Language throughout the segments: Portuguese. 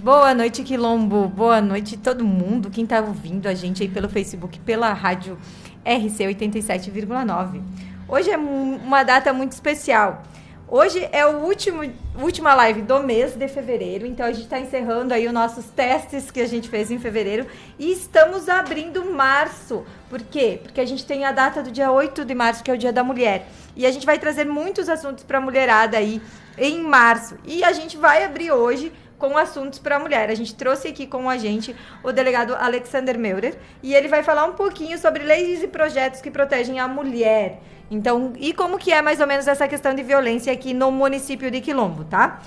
Boa noite, Quilombo. Boa noite todo mundo. Quem está ouvindo a gente aí pelo Facebook, pela rádio RC 87,9. Hoje é uma data muito especial. Hoje é a última live do mês de fevereiro, então a gente está encerrando aí os nossos testes que a gente fez em fevereiro e estamos abrindo março. Por quê? Porque a gente tem a data do dia 8 de março, que é o Dia da Mulher. E a gente vai trazer muitos assuntos para a mulherada aí em março. E a gente vai abrir hoje com assuntos para a mulher. A gente trouxe aqui com a gente o delegado Alexander Meurer e ele vai falar um pouquinho sobre leis e projetos que protegem a mulher. Então, e como que é mais ou menos essa questão de violência aqui no município de Quilombo, tá?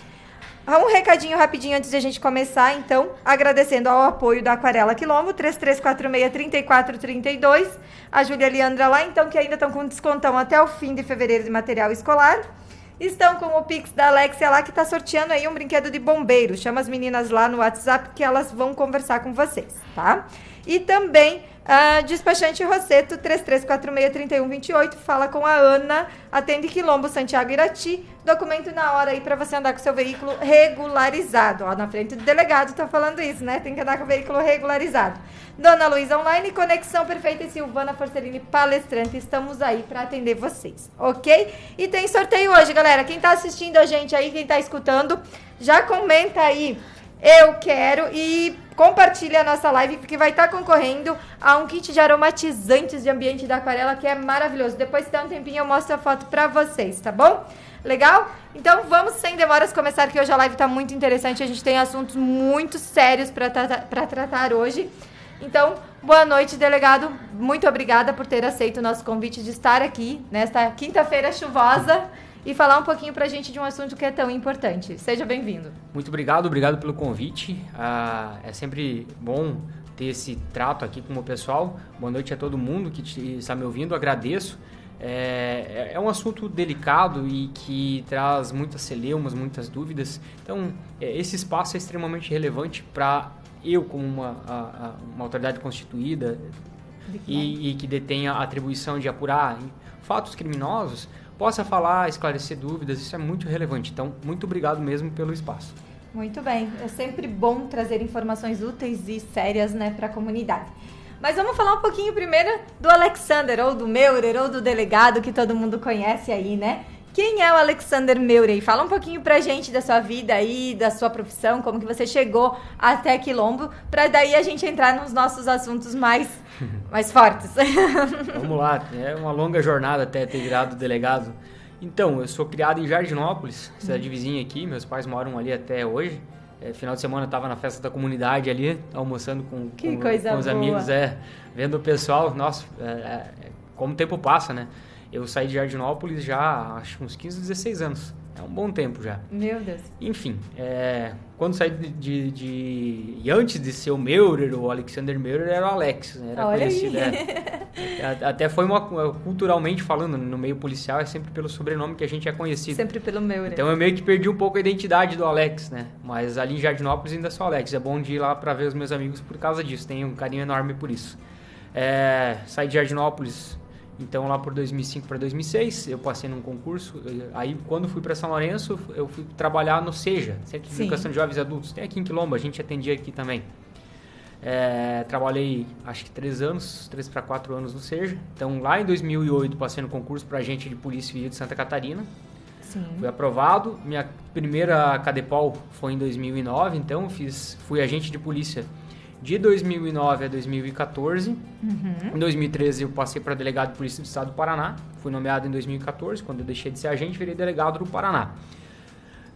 Um recadinho rapidinho antes de a gente começar, então, agradecendo ao apoio da Aquarela Quilombo, 3346-3432, a Júlia Leandra lá, então, que ainda estão com descontão até o fim de fevereiro de material escolar. Estão com o Pix da Alexia lá, que está sorteando aí um brinquedo de bombeiro. Chama as meninas lá no WhatsApp que elas vão conversar com vocês, tá? E também despachante Rosseto, 3346-3128. Fala com a Ana, atende Quilombo, Santiago, Irati. Documento na hora aí para você andar com seu veículo regularizado. Ó, na frente do delegado tá falando isso, né? Tem que andar com o veículo regularizado. Dona Luísa Online, Conexão Perfeita e Silvana Forcellini, palestrante. Estamos aí para atender vocês, ok? E tem sorteio hoje, galera. Quem tá assistindo a gente aí, quem tá escutando, já comenta aí, eu quero, e compartilha a nossa live, porque vai estar concorrendo a um kit de aromatizantes de ambiente da Aquarela, que é maravilhoso. Depois, se der um tempinho, eu mostro a foto para vocês, tá bom? Legal? Então, vamos sem demoras começar, que hoje a live tá muito interessante. A gente tem assuntos muito sérios para tratar hoje. Então, boa noite, delegado. Muito obrigada por ter aceito o nosso convite de estar aqui nesta quinta-feira chuvosa e falar um pouquinho pra gente de um assunto que é tão importante. Seja bem-vindo. Muito obrigado pelo convite. É sempre bom ter esse trato aqui com o pessoal. Boa noite a todo mundo que está me ouvindo, agradeço. É um assunto delicado e que traz muitas celeumas, muitas dúvidas. Então, esse espaço é extremamente relevante para eu, como uma autoridade constituída e que detenha a atribuição de apurar fatos criminosos, possa falar, esclarecer dúvidas. Isso é muito relevante. Então, muito obrigado mesmo pelo espaço. Muito bem. É sempre bom trazer informações úteis e sérias, né, para a comunidade. Mas vamos falar um pouquinho primeiro do Alexander, ou do Meurer, ou do delegado, que todo mundo conhece aí, né? Quem é o Alexander Meurer? Fala um pouquinho pra gente da sua vida aí, da sua profissão, como que você chegou até Quilombo, pra daí a gente entrar nos nossos assuntos mais fortes. Vamos lá, é uma longa jornada até ter virado delegado. Então, eu sou criado em Jardinópolis, cidade vizinha aqui, meus pais moram ali até hoje. Final de semana eu estava na festa da comunidade ali, almoçando com os amigos, vendo o pessoal. Nossa, como o tempo passa, né? Eu saí de Jardinópolis já, acho, uns 15, 16 anos. É um bom tempo já. Meu Deus. Enfim, quando saí e antes de ser o Meurer, o Alexander Meurer, era o Alex, né? Era conhecido. Até foi culturalmente falando, no meio policial, é sempre pelo sobrenome que a gente é conhecido. Sempre pelo Meurer. Então eu meio que perdi um pouco a identidade do Alex, né? Mas ali em Jardinópolis ainda sou Alex. É bom de ir lá para ver os meus amigos por causa disso. Tenho um carinho enorme por isso. Saí de Jardinópolis. Então, lá por 2005 para 2006, eu passei num concurso. Aí, quando fui para São Lourenço, eu fui trabalhar no SEJA, Centro de Educação de Jovens e Adultos. Tem aqui em Quilombo, a gente atendia aqui também. Trabalhei, acho que 3 para 4 anos no SEJA. Então, lá em 2008, passei no concurso para agente de Polícia Civil de Santa Catarina. Sim. Fui aprovado. Minha primeira Cadepol foi em 2009, então fui agente de polícia de 2009 a 2014. Em 2013 eu passei para delegado de polícia do estado do Paraná. Fui nomeado em 2014, quando eu deixei de ser agente, virei delegado do Paraná.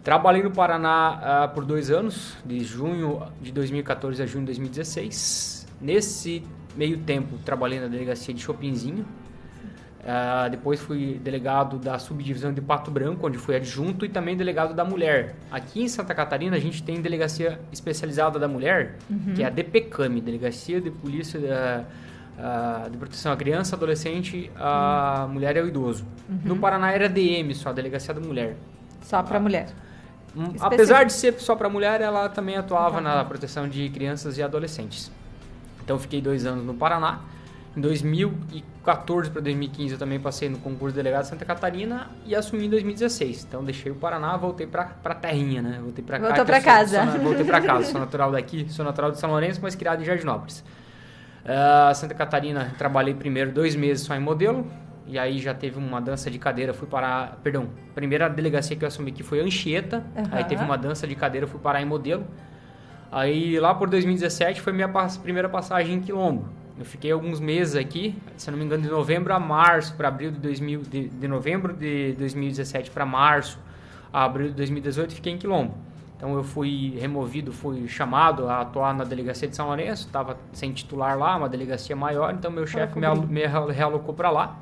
Trabalhei no Paraná por 2 anos, de junho de 2014 a junho de 2016. Nesse meio tempo, trabalhei na delegacia de Chopinzinho. Depois fui delegado da subdivisão de Pato Branco, onde fui adjunto, e também delegado da mulher. Aqui em Santa Catarina a gente tem delegacia especializada da mulher, que é a DPCAM, Delegacia de Polícia de Proteção à Criança, Adolescente, à Mulher e ao Idoso. No Paraná era DM só, a Delegacia da Mulher. Só para mulher. Apesar de ser só para mulher, ela também atuava na proteção de crianças e adolescentes. Então fiquei 2 anos no Paraná. Em 2014 para 2015 eu também passei no concurso de delegado de Santa Catarina e assumi em 2016. Então deixei o Paraná, voltei para terrinha, né? Voltei para Voltou para casa. Voltei para casa. Sou natural daqui, sou natural de São Lourenço, mas criado em Jardinópolis. Santa Catarina, trabalhei primeiro 2 meses só em modelo. E aí já teve uma dança de cadeira, fui parar... Perdão, a primeira delegacia que eu assumi aqui foi Anchieta. Aí teve uma dança de cadeira, fui parar em modelo. Aí lá por 2017 foi minha primeira passagem em Quilombo. Eu fiquei alguns meses aqui, se não me engano, de novembro a março, para abril de novembro de 2017 para março a abril de 2018, fiquei em Quilombo. Então eu fui removido, fui chamado a atuar na delegacia de São Lourenço, estava sem titular lá, uma delegacia maior, então meu chefe me realocou para lá.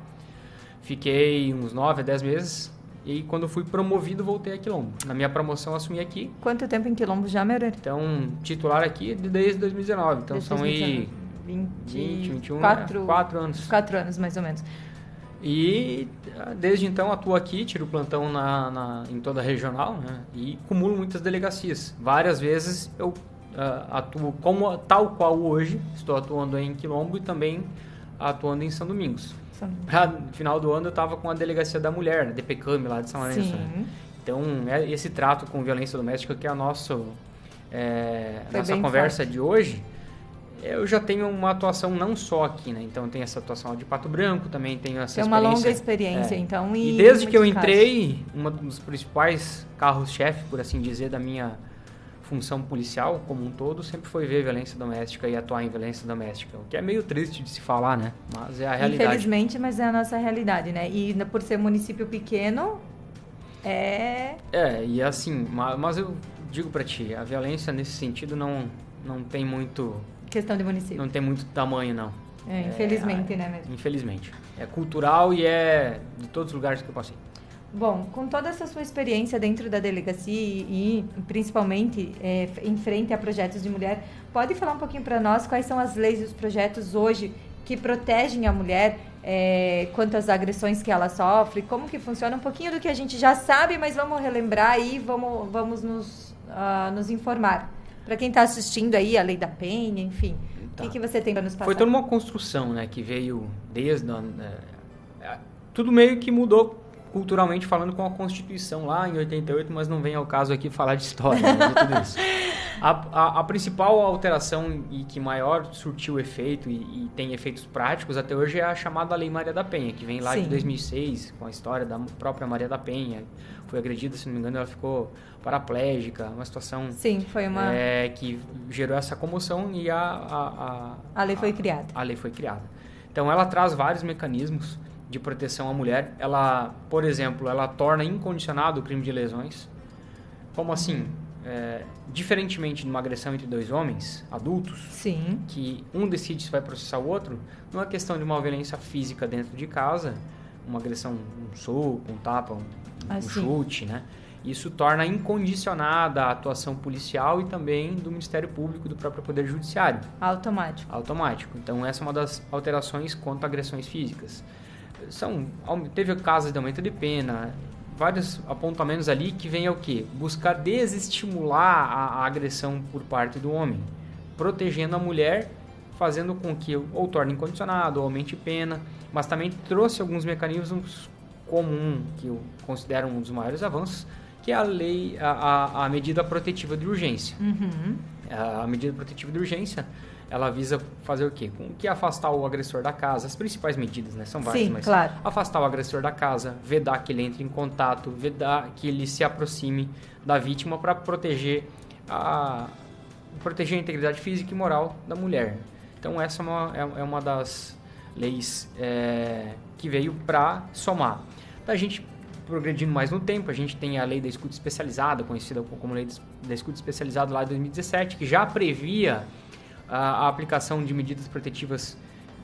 Fiquei uns 9 a 10 meses e quando fui promovido voltei a Quilombo. Na minha promoção assumi aqui. Quanto tempo em Quilombo já, Meurer? Então, titular aqui desde 2019. Então desde são 2019. aí 21, 4 anos. 4 anos, mais ou menos. E desde então atuo aqui, tiro plantão em toda a regional, né? E cumulo muitas delegacias. Várias vezes eu atuo tal qual hoje, estou atuando em Quilombo e também atuando em São Domingos. No final do ano eu estava com a delegacia da mulher, a DPCAM lá de São Lourenço. Né? Então, esse trato com violência doméstica que é a nossa conversa forte de hoje, eu já tenho uma atuação não só aqui, né? Então, eu tenho essa atuação de Pato Branco, também tenho essa experiência. Tem uma longa experiência, então. E desde que eu entrei, um dos principais carros-chefe, por assim dizer, da minha função policial como um todo, sempre foi ver violência doméstica e atuar em violência doméstica, o que é meio triste de se falar, né? Mas é a realidade. Infelizmente, mas é a nossa realidade, né? E por ser município pequeno, e assim, mas eu digo pra ti, a violência nesse sentido não tem muito... Questão de município. Não tem muito tamanho, não. Infelizmente, né? Mesmo? Infelizmente. É cultural e é de todos os lugares que eu passei. Bom, com toda essa sua experiência dentro da delegacia e principalmente em frente a projetos de mulher, pode falar um pouquinho para nós quais são as leis e os projetos hoje que protegem a mulher quanto às agressões que ela sofre, como que funciona, um pouquinho do que a gente já sabe, mas vamos relembrar e vamos nos informar. Para quem está assistindo aí, a Lei da Penha, enfim, o que você tem para nos passar? Foi toda uma construção, né, que veio desde... tudo meio que mudou culturalmente falando com a Constituição lá em 88, mas não vem ao caso aqui falar de história, né, de tudo isso. A principal alteração e que maior surtiu efeito e tem efeitos práticos até hoje é a chamada Lei Maria da Penha, que vem lá de 2006, com a história da própria Maria da Penha. Foi agredida, se não me engano, ela ficou paraplégica, uma situação... Sim, foi uma... que gerou essa comoção e a lei foi criada. A lei foi criada. Então, ela traz vários mecanismos de proteção à mulher. Ela, por exemplo, ela torna incondicionado o crime de lesões. Como assim? Diferentemente de uma agressão entre 2 homens adultos, sim, que um decide se vai processar o outro, não é questão de uma violência física dentro de casa, uma agressão, um soco, um tapa, um chute, né? Isso torna incondicionada a atuação policial e também do Ministério Público e do próprio Poder Judiciário. Automático. Então, essa é uma das alterações quanto a agressões físicas. Teve casos de aumento de pena, vários apontamentos ali que vem ao quê? Buscar desestimular a agressão por parte do homem, protegendo a mulher, fazendo com que ou torne incondicionado ou aumente pena, mas também trouxe alguns mecanismos comuns que eu considero um dos maiores avanços, que é a lei, a medida protetiva de urgência. Uhum. A medida protetiva de urgência, ela visa fazer o quê? Com que afastar o agressor da casa, as principais medidas, né? São várias, mas claro. Afastar o agressor da casa, vedar que ele entre em contato, vedar que ele se aproxime da vítima para proteger a integridade física e moral da mulher. Então, essa é uma das leis que veio para somar. Da gente progredindo mais no tempo, a gente tem a lei da escuta especializada, conhecida como lei da escuta especializada lá de 2017, que já previa a aplicação de medidas protetivas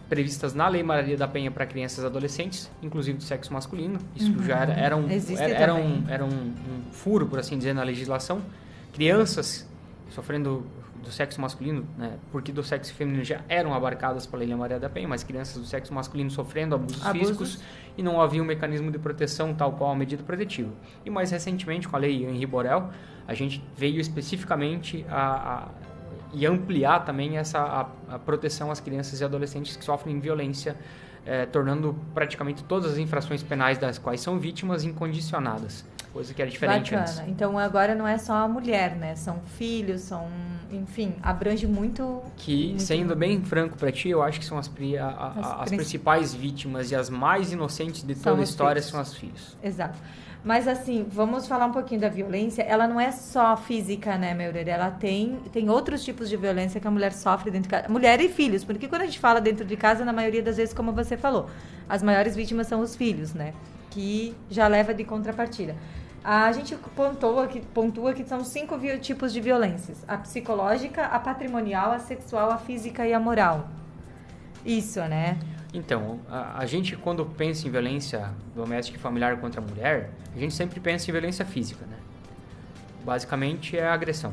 previstas na Lei Maria da Penha para crianças e adolescentes, inclusive do sexo masculino. Isso já era um furo, por assim dizer, na legislação. Crianças sofrendo do sexo masculino, né, porque do sexo feminino já eram abarcadas pela Lei Maria da Penha, mas crianças do sexo masculino sofrendo abusos físicos e não havia um mecanismo de proteção tal qual a medida protetiva. E mais recentemente, com a Lei Henri Borel, a gente veio especificamente e ampliar também a proteção às crianças e adolescentes que sofrem violência, tornando praticamente todas as infrações penais das quais são vítimas incondicionadas, coisa que era diferente antes. Então agora não é só a mulher, né? São filhos, enfim, abrange muito... Sendo bem franco para ti, eu acho que são as principais vítimas e as mais inocentes de toda a história são os filhos. Exato. Mas assim, vamos falar um pouquinho da violência. Ela não é só física, né, Meurer? Ela tem outros tipos de violência que a mulher sofre dentro de casa. Mulher e filhos, porque quando a gente fala dentro de casa, na maioria das vezes, como você falou, as maiores vítimas são os filhos, né? Que já leva de contrapartida. A gente pontua que são 5 tipos de violências. A psicológica, a patrimonial, a sexual, a física e a moral. Isso, né? Então, a gente quando pensa em violência doméstica e familiar contra a mulher, a gente sempre pensa em violência física, né? Basicamente é a agressão.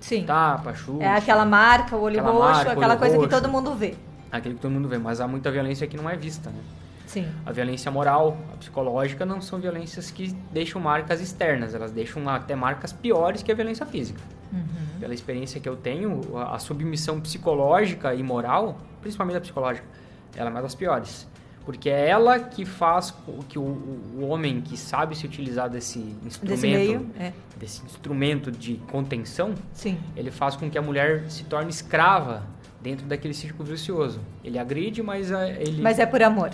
Sim. Tapa, chute. É aquela marca, o olho roxo, aquela coisa que todo mundo vê. Aquilo que todo mundo vê, mas há muita violência que não é vista, né? Sim. A violência moral, a psicológica, não são violências que deixam marcas externas, elas deixam até marcas piores que a violência física. Uhum. Pela experiência que eu tenho, a submissão psicológica e moral, principalmente a psicológica, ela é uma das piores. Porque é ela que faz que o homem que sabe se utilizar desse instrumento de contenção, sim, ele faz com que a mulher se torne escrava dentro daquele círculo vicioso. Ele agride, mas ele... Mas é por amor.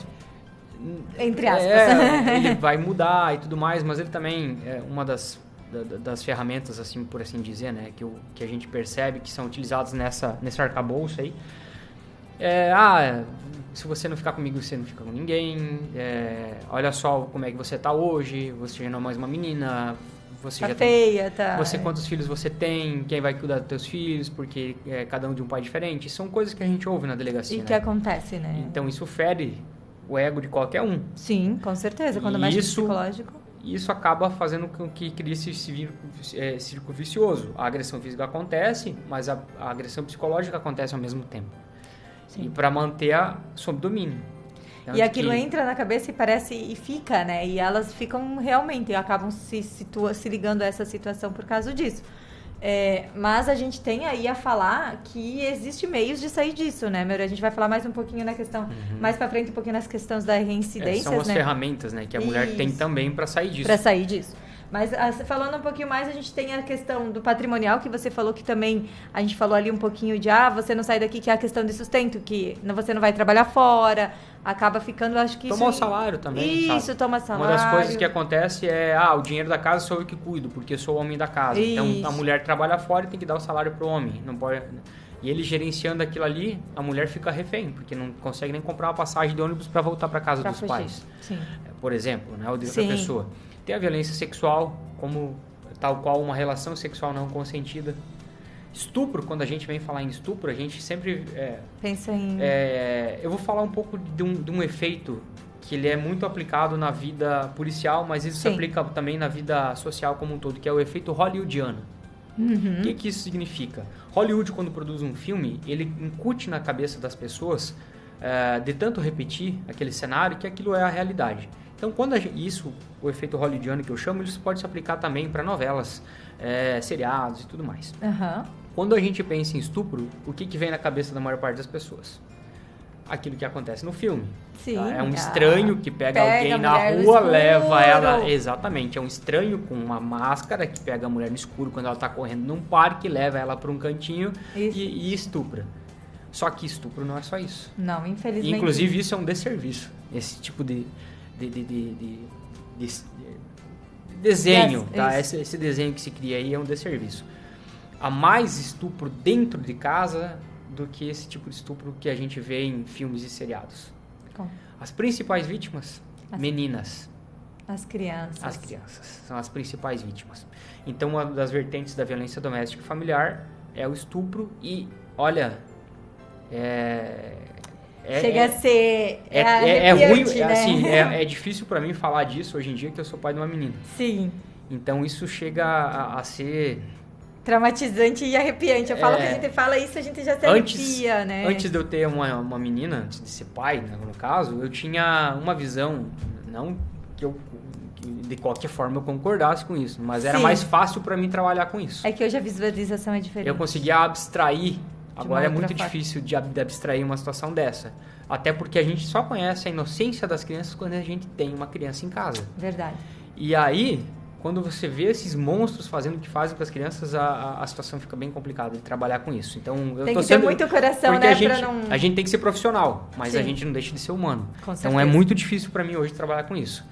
Entre aspas. Ele vai mudar e tudo mais, mas ele também é uma das ferramentas, assim, por assim dizer, né, que a gente percebe que são utilizadas nesse arcabouço aí. Se você não ficar comigo, você não fica com ninguém. Olha só como é que você tá hoje. Você já não é mais uma menina. Você tá já feia, tá. Quantos filhos você tem? Quem vai cuidar dos teus filhos? Porque cada um de um pai diferente. São coisas que a gente ouve na delegacia. E que acontece, né? Então isso fere o ego de qualquer um. Sim, com certeza. Quando mexe no psicológico. Isso acaba fazendo com que crie esse círculo vicioso. A agressão física acontece, mas a agressão psicológica acontece ao mesmo tempo. Sim. E para manter sob domínio. Então, e aquilo entra na cabeça e fica, né? E elas ficam realmente, acabam se ligando a essa situação por causa disso. Mas a gente tem aí a falar que existe meios de sair disso, né, Meurer? A gente vai falar mais um pouquinho na questão, mais pra frente um pouquinho nas questões da reincidência, são as ferramentas, né, que a mulher tem também para sair disso. Para sair disso. Mas falando um pouquinho mais, a gente tem a questão do patrimonial, que você falou que também, a gente falou ali um pouquinho de, você não sai daqui, que é a questão de sustento, que você não vai trabalhar fora, acaba ficando, acho que Toma o salário também, Isso, toma salário. Uma das coisas que acontece o dinheiro da casa sou eu que cuido, porque eu sou o homem da casa. Isso. Então, a mulher trabalha fora e tem que dar o salário pro homem, não pode... E ele gerenciando aquilo ali, a mulher fica refém, porque não consegue nem comprar uma passagem de ônibus para voltar para casa dos pais. Sim. Por exemplo, né, ou de outra pessoa. Tem a violência sexual, como tal qual uma relação sexual não consentida. Estupro, quando a gente vem falar em estupro, a gente sempre... pensa em... eu vou falar um pouco de um efeito que ele é muito aplicado na vida policial, mas isso se aplica também na vida social como um todo, que é o efeito hollywoodiano. Uhum. O que isso significa? Hollywood, quando produz um filme, ele incute na cabeça das pessoas, de tanto repetir aquele cenário, que aquilo é a realidade. Então, quando o efeito hollywoodiano que eu chamo, isso pode se aplicar também para novelas, seriados e tudo mais. Uhum. Quando a gente pensa em estupro, o que vem na cabeça da maior parte das pessoas? Aquilo que acontece no filme. Sim, tá? É um estranho que pega alguém na rua, leva ela... Exatamente, é um estranho com uma máscara que pega a mulher no escuro quando ela está correndo num parque, leva ela para um cantinho e estupra. Só que estupro não é só isso. Não, infelizmente. Inclusive, isso é um desserviço. Esse tipo de desenho, tá? Esse desenho que se cria aí é um desserviço. Há mais estupro dentro de casa do que esse tipo de estupro que a gente vê em filmes e seriados. Como? As principais vítimas, meninas. As crianças. As crianças são as principais vítimas. Então, uma das vertentes da violência doméstica e familiar é o estupro e, olha... Chega a ser ruim, né? assim, é difícil para mim falar disso hoje em dia, que eu sou pai de uma menina. Sim. Então isso chega a ser... traumatizante e arrepiante. Eu falo que a gente fala isso, a gente já se arrepia, né? Antes de eu ter uma menina, antes de ser pai, né, no caso, eu tinha uma visão, não que de qualquer forma eu concordasse com isso, mas era Sim. mais fácil para mim trabalhar com isso. É que hoje a visualização é diferente. Eu conseguia abstrair, agora é outra muito forma. difícil de abstrair uma situação dessa. Até porque a gente só conhece a inocência das crianças quando a gente tem uma criança em casa. Verdade. E aí, quando você vê esses monstros fazendo o que fazem com as crianças, a situação fica bem complicada de trabalhar com isso. Então, eu Tem tô que ter sendo, muito coração, porque né? a gente tem que ser profissional, mas a Sim. gente não deixa de ser humano. Com Então, certeza. é muito difícil para mim hoje trabalhar com isso.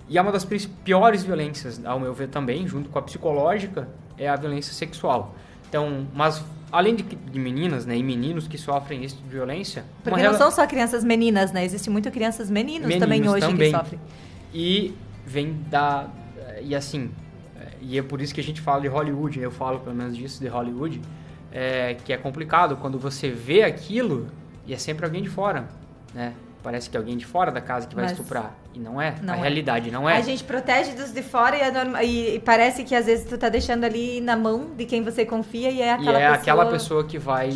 E é uma das piores violências, ao meu ver também, junto com a psicológica, é a violência sexual. Então, mas além de meninas, né, e meninos que sofrem esse tipo de violência... Porque não são só crianças meninas, né? Existem muito crianças meninos também hoje também. que sofrem. E vem da... E assim, e é por isso que a gente fala de Hollywood, eu falo pelo menos disso de Hollywood, que é complicado quando você vê aquilo e é sempre alguém de fora, né? Parece que é alguém de fora da casa que vai estuprar. E não é. Não a é. realidade não é. A gente protege dos de fora e parece que às vezes tu tá deixando ali na mão de quem você confia e é aquela pessoa que vai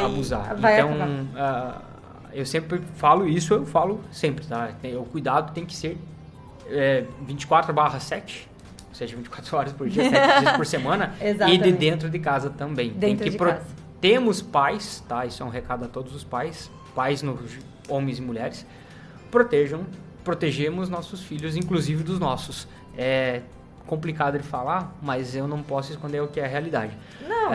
abusar. Vai então, eu sempre falo isso, eu falo sempre, tá? O cuidado tem que ser 24/7, ou seja, 24 horas por dia, 7 dias por semana. Exatamente. E de dentro de casa também. Dentro de casa. Temos pais, tá? Isso é um recado a todos os pais, homens e mulheres, protegemos nossos filhos, inclusive dos nossos. É complicado de falar, mas eu não posso esconder o que é a realidade. Não,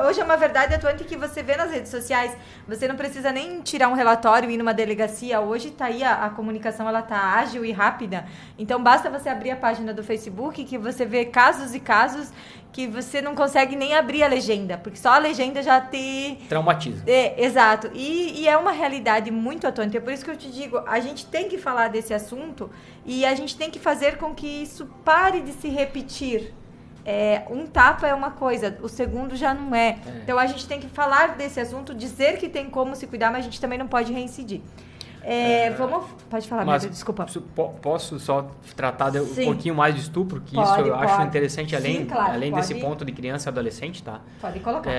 hoje é uma verdade atuante que você vê nas redes sociais. Você não precisa nem tirar um relatório e ir numa delegacia. Hoje tá aí a comunicação, ela tá ágil e rápida. Então basta você abrir a página do Facebook que você vê casos e casos que você não consegue nem abrir a legenda, porque só a legenda já te... traumatiza. Exato. E é uma realidade muito atuante. É por isso que eu te digo, a gente tem que falar desse assunto e a gente tem que fazer com que isso pare de se repetir. Um tapa é uma coisa, o segundo já não é. Então a gente tem que falar desse assunto, dizer que tem como se cuidar, mas a gente também não pode reincidir. Pode falar, mas desculpa. Posso só tratar um pouquinho mais de estupro, que pode, isso eu acho interessante, além desse ponto de criança e adolescente, tá? Pode colocar.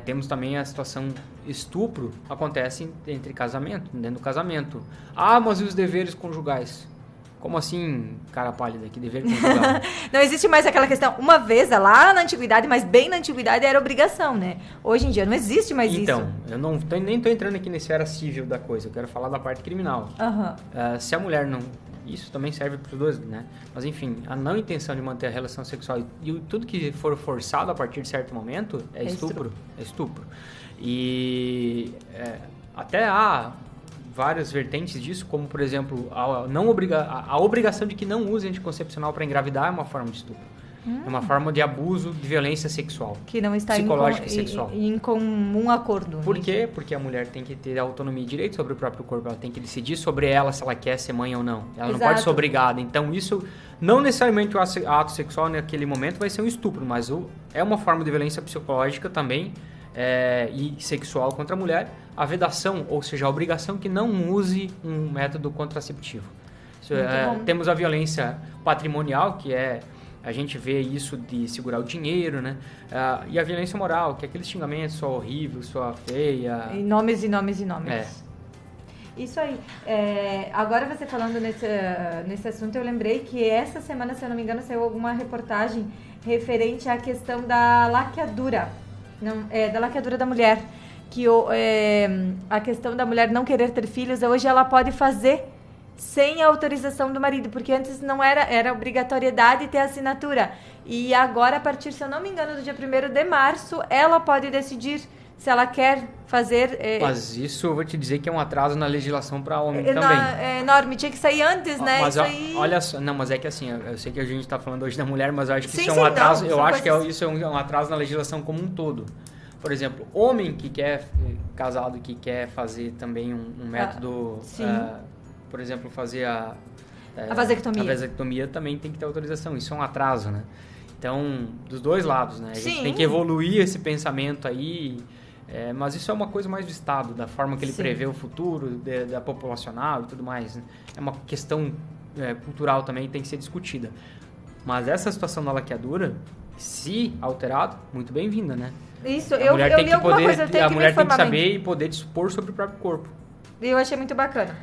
Temos também a situação estupro, acontece dentro do casamento. Ah, mas e os deveres conjugais? Como assim, cara pálida, que dever conjugal? Não existe mais aquela questão. Uma vez, lá na antiguidade, mas bem na antiguidade, era obrigação, né? Hoje em dia não existe mais isso. Então, eu nem tô entrando aqui na esfera civil da coisa, eu quero falar da parte criminal. Se a mulher não... Isso também serve para os dois, né? Mas enfim, a não intenção de manter a relação sexual e tudo que for forçado a partir de certo momento é estupro. É estupro. E até há várias vertentes disso, como por exemplo, a obrigação de que não use anticoncepcional para engravidar é uma forma de estupro. É uma forma de abuso, de violência sexual. Que não está psicológica e sexual. em comum acordo. Por quê? Porque a mulher tem que ter autonomia e direito sobre o próprio corpo. Ela tem que decidir sobre ela se ela quer ser mãe ou não. Ela não pode ser obrigada. Então isso, não necessariamente o ato sexual naquele momento vai ser um estupro, mas é uma forma de violência psicológica também e sexual contra a mulher. A vedação, ou seja, a obrigação que não use um método contraceptivo. Temos a violência patrimonial, que a gente vê isso de segurar o dinheiro, né? E a violência moral, que é aquele xingamento, só horrível, só feia. E nomes. Isso aí. Agora você falando nesse assunto, eu lembrei que essa semana, se eu não me engano, saiu alguma reportagem referente à questão da laqueadura. Da laqueadura da mulher. Que a questão da mulher não querer ter filhos, hoje ela pode fazer sem a autorização do marido, porque antes não era obrigatoriedade ter assinatura. E agora, a partir, se eu não me engano, do dia 1º de março, ela pode decidir se ela quer fazer... Mas isso eu vou te dizer que é um atraso na legislação para homem também. É enorme, tinha que sair antes, né? Mas olha só, não, mas é que assim, eu sei que a gente está falando hoje da mulher, mas eu acho que isso é um atraso, isso é um atraso na legislação como um todo. Por exemplo, homem que quer, casado, que quer fazer também um método... por exemplo, fazer a vasectomia. A vasectomia também tem que ter autorização. Isso é um atraso, né? Então, dos dois lados, né? A gente tem que evoluir esse pensamento aí. Mas isso é uma coisa mais do Estado, da forma que ele prevê o futuro, da populacional e tudo mais. Né? É uma questão cultural também, tem que ser discutida. Mas essa situação da laqueadura, se alterado, muito bem-vinda, né? Isso, eu li alguma coisa, eu tenho a que mulher tem que saber e poder dispor sobre o próprio corpo. Eu achei muito bacana.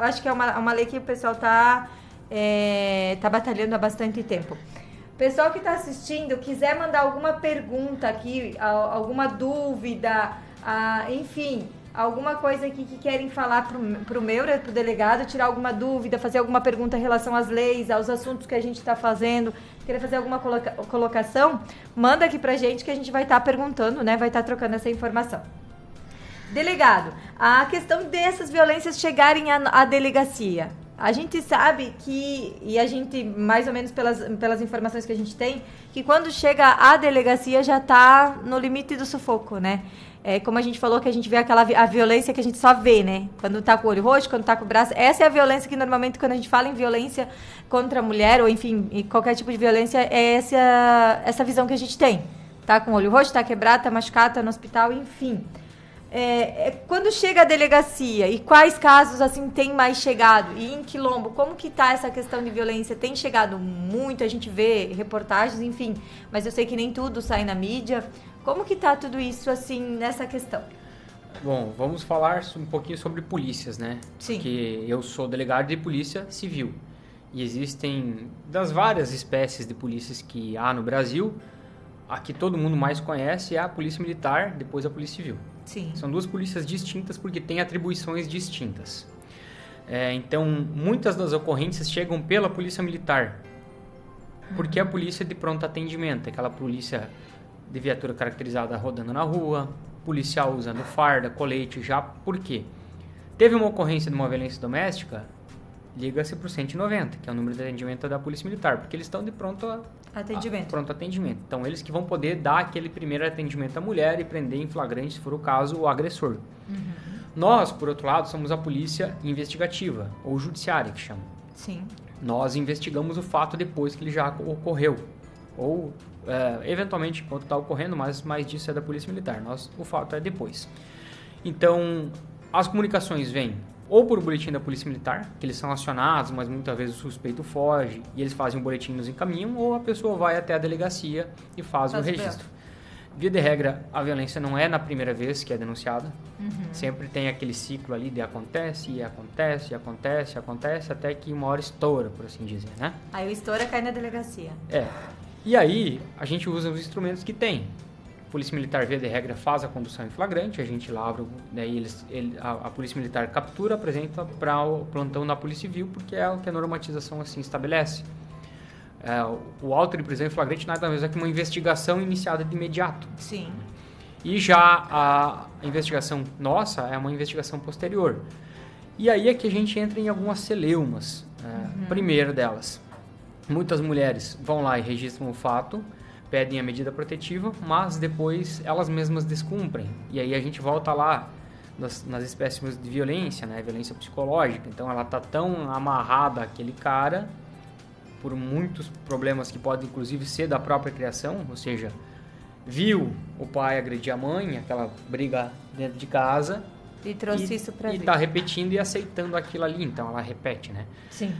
Acho que é uma lei que o pessoal tá tá batalhando há bastante tempo. Pessoal que está assistindo, quiser mandar alguma pergunta aqui, alguma dúvida, enfim, alguma coisa aqui que querem falar pro delegado, tirar alguma dúvida, fazer alguma pergunta em relação às leis, aos assuntos que a gente está fazendo, querer fazer alguma colocação, manda aqui pra gente que a gente vai estar perguntando, né? Vai estar trocando essa informação. Delegado, a questão dessas violências chegarem à delegacia. A gente sabe que, e a gente, mais ou menos pelas informações que a gente tem, que quando chega à delegacia já está no limite do sufoco, né? Como a gente falou, que a gente vê a violência que a gente só vê, né? Quando tá com o olho roxo, quando tá com o braço. Essa é a violência que normalmente, quando a gente fala em violência contra a mulher, ou enfim, em qualquer tipo de violência, é essa visão que a gente tem. Tá com o olho roxo, tá quebrado, tá machucado, tá no hospital, enfim. Quando chega a delegacia, e quais casos assim tem mais chegado? E em Quilombo, como que tá essa questão de violência? Tem chegado muito, a gente vê reportagens, enfim, mas eu sei que nem tudo sai na mídia. Como que tá tudo isso assim nessa questão? Bom, vamos falar um pouquinho sobre polícias, né? Sim. Porque eu sou delegado de polícia civil. E existem das várias espécies de polícias que há no Brasil, a que todo mundo mais conhece é a polícia militar, depois a polícia civil. Sim. São duas polícias distintas porque têm atribuições distintas. Então, muitas das ocorrências chegam pela polícia militar, porque a polícia de pronto atendimento, aquela polícia de viatura caracterizada rodando na rua, policial usando farda, colete, já por quê? Teve uma ocorrência de uma violência doméstica, liga-se para o 190, que é o número de atendimento da polícia militar, porque eles estão de pronto atendimento. Então, eles que vão poder dar aquele primeiro atendimento à mulher e prender em flagrante, se for o caso, o agressor. Uhum. Nós, por outro lado, somos a polícia investigativa, ou judiciária, que chama. Sim. Nós investigamos o fato depois que ele já ocorreu. Ou, eventualmente, enquanto está ocorrendo, mas mais disso é da polícia militar. O fato é depois. Então, as comunicações vêm ou por boletim da polícia militar, que eles são acionados, mas muitas vezes o suspeito foge, e eles fazem um boletim e nos encaminham, ou a pessoa vai até a delegacia e faz o registro. Via de regra, a violência não é na primeira vez que é denunciada. Uhum. Sempre tem aquele ciclo ali de acontece, até que uma hora estoura, por assim dizer, né? Aí o estoura cai na delegacia. E aí, a gente usa os instrumentos que tem. A Polícia Militar, via de regra, faz a condução em flagrante, a gente lavra, daí a Polícia Militar captura, apresenta para o plantão da Polícia Civil, porque é o que a normatização assim estabelece. O auto de prisão em flagrante nada mais é que uma investigação iniciada de imediato. Sim. E já a investigação nossa é uma investigação posterior. E aí é que a gente entra em algumas celeumas. Primeira delas, muitas mulheres vão lá e registram o fato, pedem a medida protetiva, mas depois elas mesmas descumprem. E aí a gente volta lá nas espécies de violência, né? Violência psicológica. Então ela está tão amarrada àquele cara, por muitos problemas que podem inclusive ser da própria criação, ou seja, viu o pai agredir a mãe, aquela briga dentro de casa, e trouxe isso para e está repetindo e aceitando aquilo ali, então ela repete, né? Sim.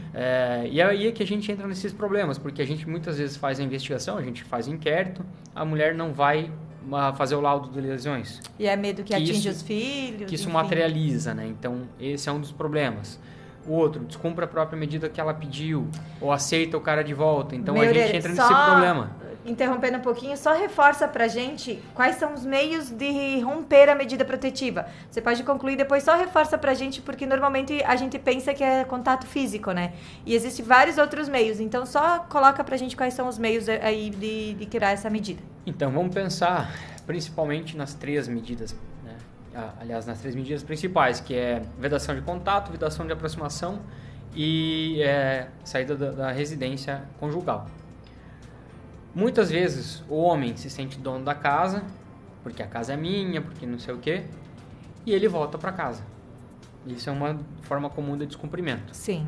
E aí é que a gente entra nesses problemas, porque a gente muitas vezes faz a investigação, a gente faz inquérito, a mulher não vai fazer o laudo de lesões. E é medo que atinja os filhos. Que isso enfim. materializa, né? Então esse é um dos problemas. O outro, descumpre a própria medida que ela pediu, ou aceita o cara de volta, então a gente entra nesse problema. Interrompendo um pouquinho, só reforça pra gente quais são os meios de romper a medida protetiva. Você pode concluir depois, só reforça pra gente, porque normalmente a gente pensa que é contato físico, né? E existem vários outros meios, então só coloca pra gente quais são os meios aí de criar essa medida. Então, vamos pensar principalmente nas 3 medidas, né? Aliás, nas 3 medidas principais, que é vedação de contato, vedação de aproximação e saída da residência conjugal. Muitas vezes o homem se sente dono da casa, porque a casa é minha, porque não sei o quê, e ele volta para casa. Isso é uma forma comum de descumprimento. Sim.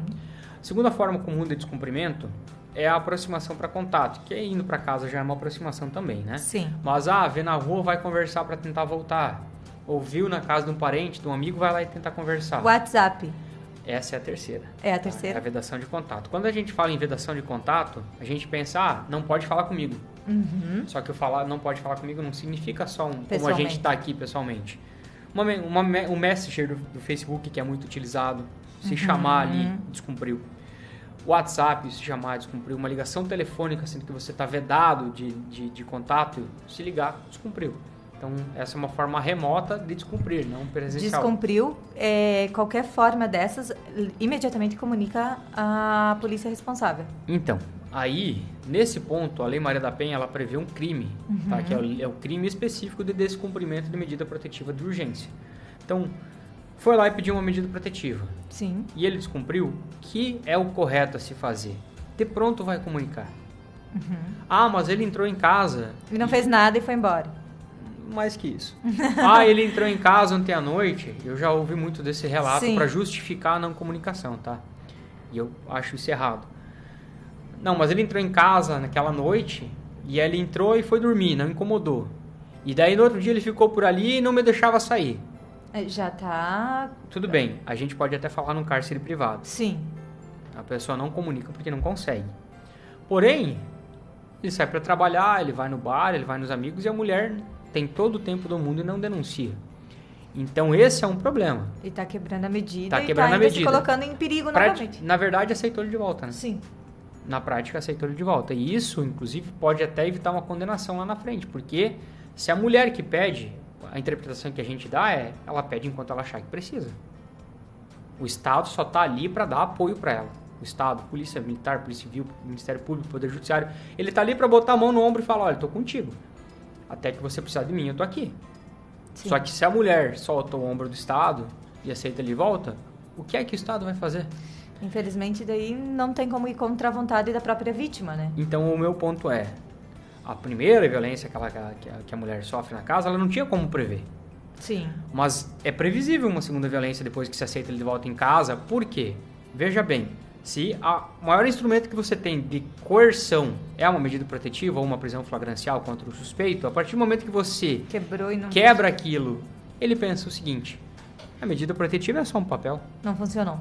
A segunda forma comum de descumprimento é a aproximação para contato, que indo para casa já é uma aproximação também, né? Sim. Mas, vê na rua, vai conversar para tentar voltar. Ou viu na casa de um parente, de um amigo, vai lá e tentar conversar. WhatsApp. Essa é a terceira. É a terceira? É a vedação de contato. Quando a gente fala em vedação de contato, a gente pensa, não pode falar comigo. Uhum. Só que não pode falar comigo não significa só como a gente está aqui pessoalmente. Um messenger do Facebook, que é muito utilizado, se chamar ali, descumpriu. WhatsApp, se chamar, descumpriu. Uma ligação telefônica, sendo que você está vedado de contato, se ligar, descumpriu. Então, essa é uma forma remota de descumprir, não presencial. Descumpriu, qualquer forma dessas, imediatamente comunica a polícia responsável. Então, aí, nesse ponto, a Lei Maria da Penha, ela prevê um crime, tá? Que é o crime específico de descumprimento de medida protetiva de urgência. Então, foi lá e pediu uma medida protetiva. Sim. E ele descumpriu, que é o correto a se fazer. De pronto vai comunicar. Ah, mas ele entrou em casa... Ele não fez nada e foi embora. Mais que isso. Ele entrou em casa ontem à noite. Eu já ouvi muito desse relato para justificar a não comunicação, tá? E eu acho isso errado. Não, mas ele entrou em casa naquela noite e ele entrou e foi dormir, não incomodou. E daí no outro dia ele ficou por ali e não me deixava sair. Já tá... Tudo bem, a gente pode até falar num cárcere privado. Sim. A pessoa não comunica porque não consegue. Porém, ele sai para trabalhar, ele vai no bar, ele vai nos amigos e a mulher tem todo o tempo do mundo e não denuncia. Então esse é um problema. E tá quebrando a medida tá quebrando a medida. Se colocando em perigo novamente. Na verdade, aceitou ele de volta, né? Sim. Na prática, aceitou ele de volta. E isso, inclusive, pode até evitar uma condenação lá na frente. Porque se a mulher que pede, a interpretação que a gente dá é, ela pede enquanto ela achar que precisa. O Estado só está ali para dar apoio para ela. O Estado, Polícia Militar, Polícia Civil, Ministério Público, Poder Judiciário, ele está ali para botar a mão no ombro e falar, olha, estou contigo. Até que você precisar de mim, eu tô aqui. Sim. Só que se a mulher solta o ombro do Estado e aceita ele de volta, o que é que o Estado vai fazer? Infelizmente, daí não tem como ir contra a vontade da própria vítima, né? Então, o meu ponto é, a primeira violência que a mulher sofre na casa, ela não tinha como prever. Sim. Mas é previsível uma segunda violência depois que se aceita ele de volta em casa. Por quê? Veja bem, se o maior instrumento que você tem de coerção é uma medida protetiva ou uma prisão flagrancial contra o suspeito, a partir do momento que você quebra aquilo, ele pensa o seguinte, a medida protetiva é só um papel. Não funcionou.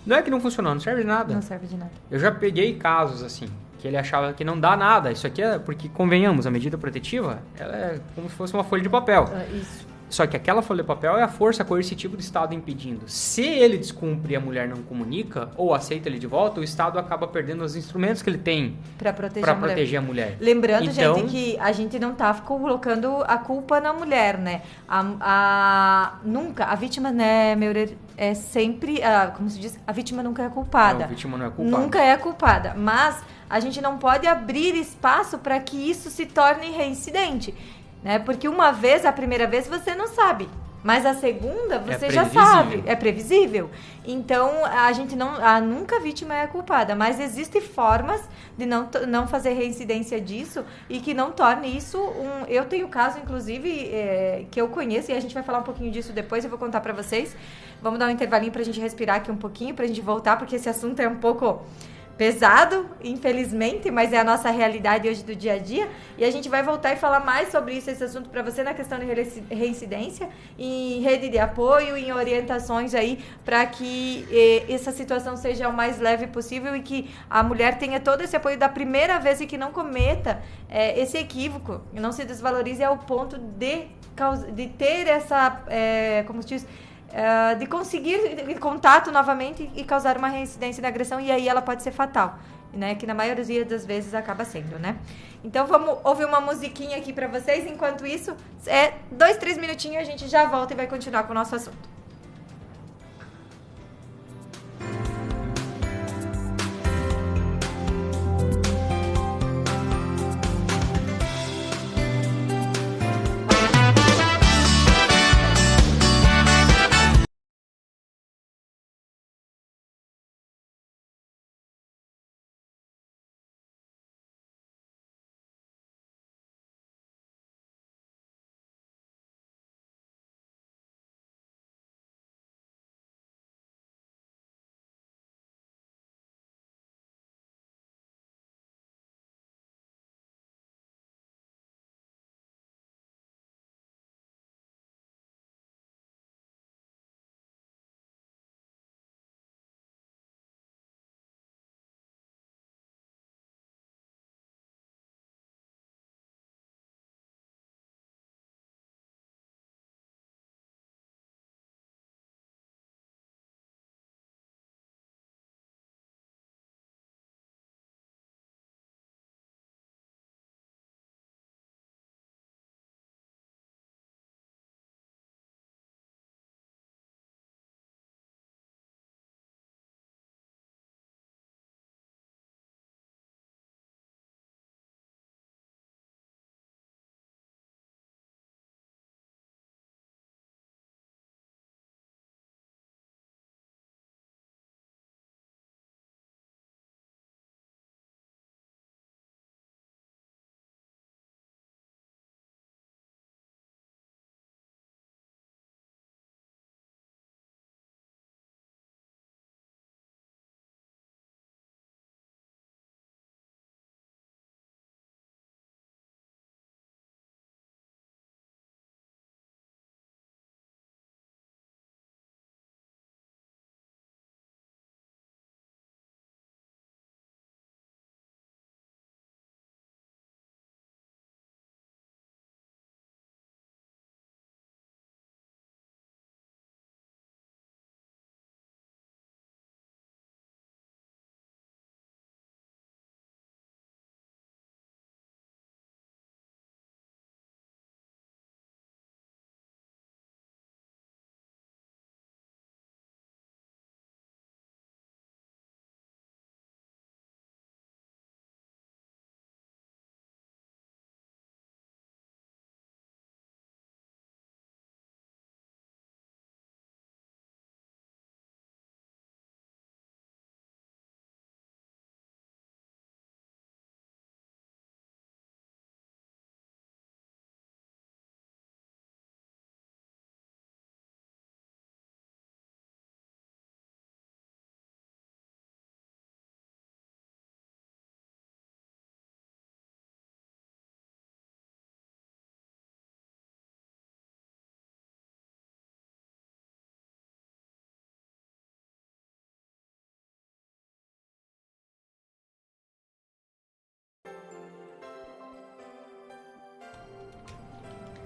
Não é que não funcionou, não serve de nada. Não serve de nada. Eu já peguei casos assim, que ele achava que não dá nada. Isso aqui é porque, convenhamos, a medida protetiva, ela é como se fosse uma folha de papel. Isso. Só que aquela folha de papel é a força coercitiva do Estado impedindo. Se ele descumpre e a mulher não comunica, ou aceita ele de volta, o Estado acaba perdendo os instrumentos que ele tem para proteger a mulher. Lembrando, então, gente, que a gente não tá colocando a culpa na mulher, né? Nunca, a vítima, né, Meurer, é sempre, como se diz, a vítima nunca é culpada. Não, a vítima não é culpada. Nunca é culpada, mas a gente não pode abrir espaço para que isso se torne reincidente. Né? Porque uma vez, a primeira vez, você não sabe. Mas a segunda, você já sabe. É previsível. Então, a gente nunca a vítima é culpada. Mas existem formas de não fazer reincidência disso e que não torne isso Eu tenho caso, inclusive, que eu conheço, e a gente vai falar um pouquinho disso depois, eu vou contar pra vocês. Vamos dar um intervalinho pra gente respirar aqui um pouquinho, pra gente voltar, porque esse assunto é um pouco pesado, infelizmente, mas é a nossa realidade hoje do dia a dia. E a gente vai voltar e falar mais sobre isso, esse assunto para você na questão de reincidência, em rede de apoio, em orientações aí para que essa situação seja o mais leve possível e que a mulher tenha todo esse apoio da primeira vez e que não cometa esse equívoco, não se desvalorize ao ponto de ter essa, como se diz, de conseguir contato novamente e causar uma reincidência de agressão, e aí ela pode ser fatal, né? Que na maioria das vezes acaba sendo, né? Então vamos ouvir uma musiquinha aqui pra vocês. Enquanto isso, 2, 3 minutinhos, a gente já volta e vai continuar com o nosso assunto.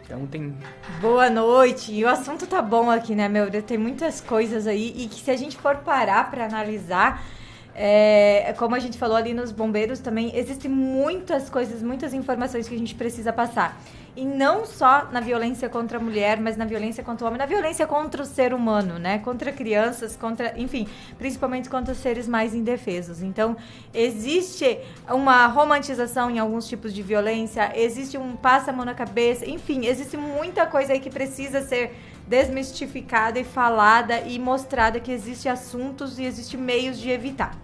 Então tem... Boa noite. E o assunto tá bom aqui, né, meu? Tem muitas coisas aí e que se a gente for parar pra analisar, como a gente falou ali nos bombeiros também, existem muitas coisas, muitas informações que a gente precisa passar. E não só na violência contra a mulher, mas na violência contra o homem, na violência contra o ser humano, né? Contra crianças, enfim, principalmente contra os seres mais indefesos. Então, existe uma romantização em alguns tipos de violência, existe um passa-mão na cabeça, enfim, existe muita coisa aí que precisa ser desmistificada e falada e mostrada que existem assuntos e existem meios de evitar.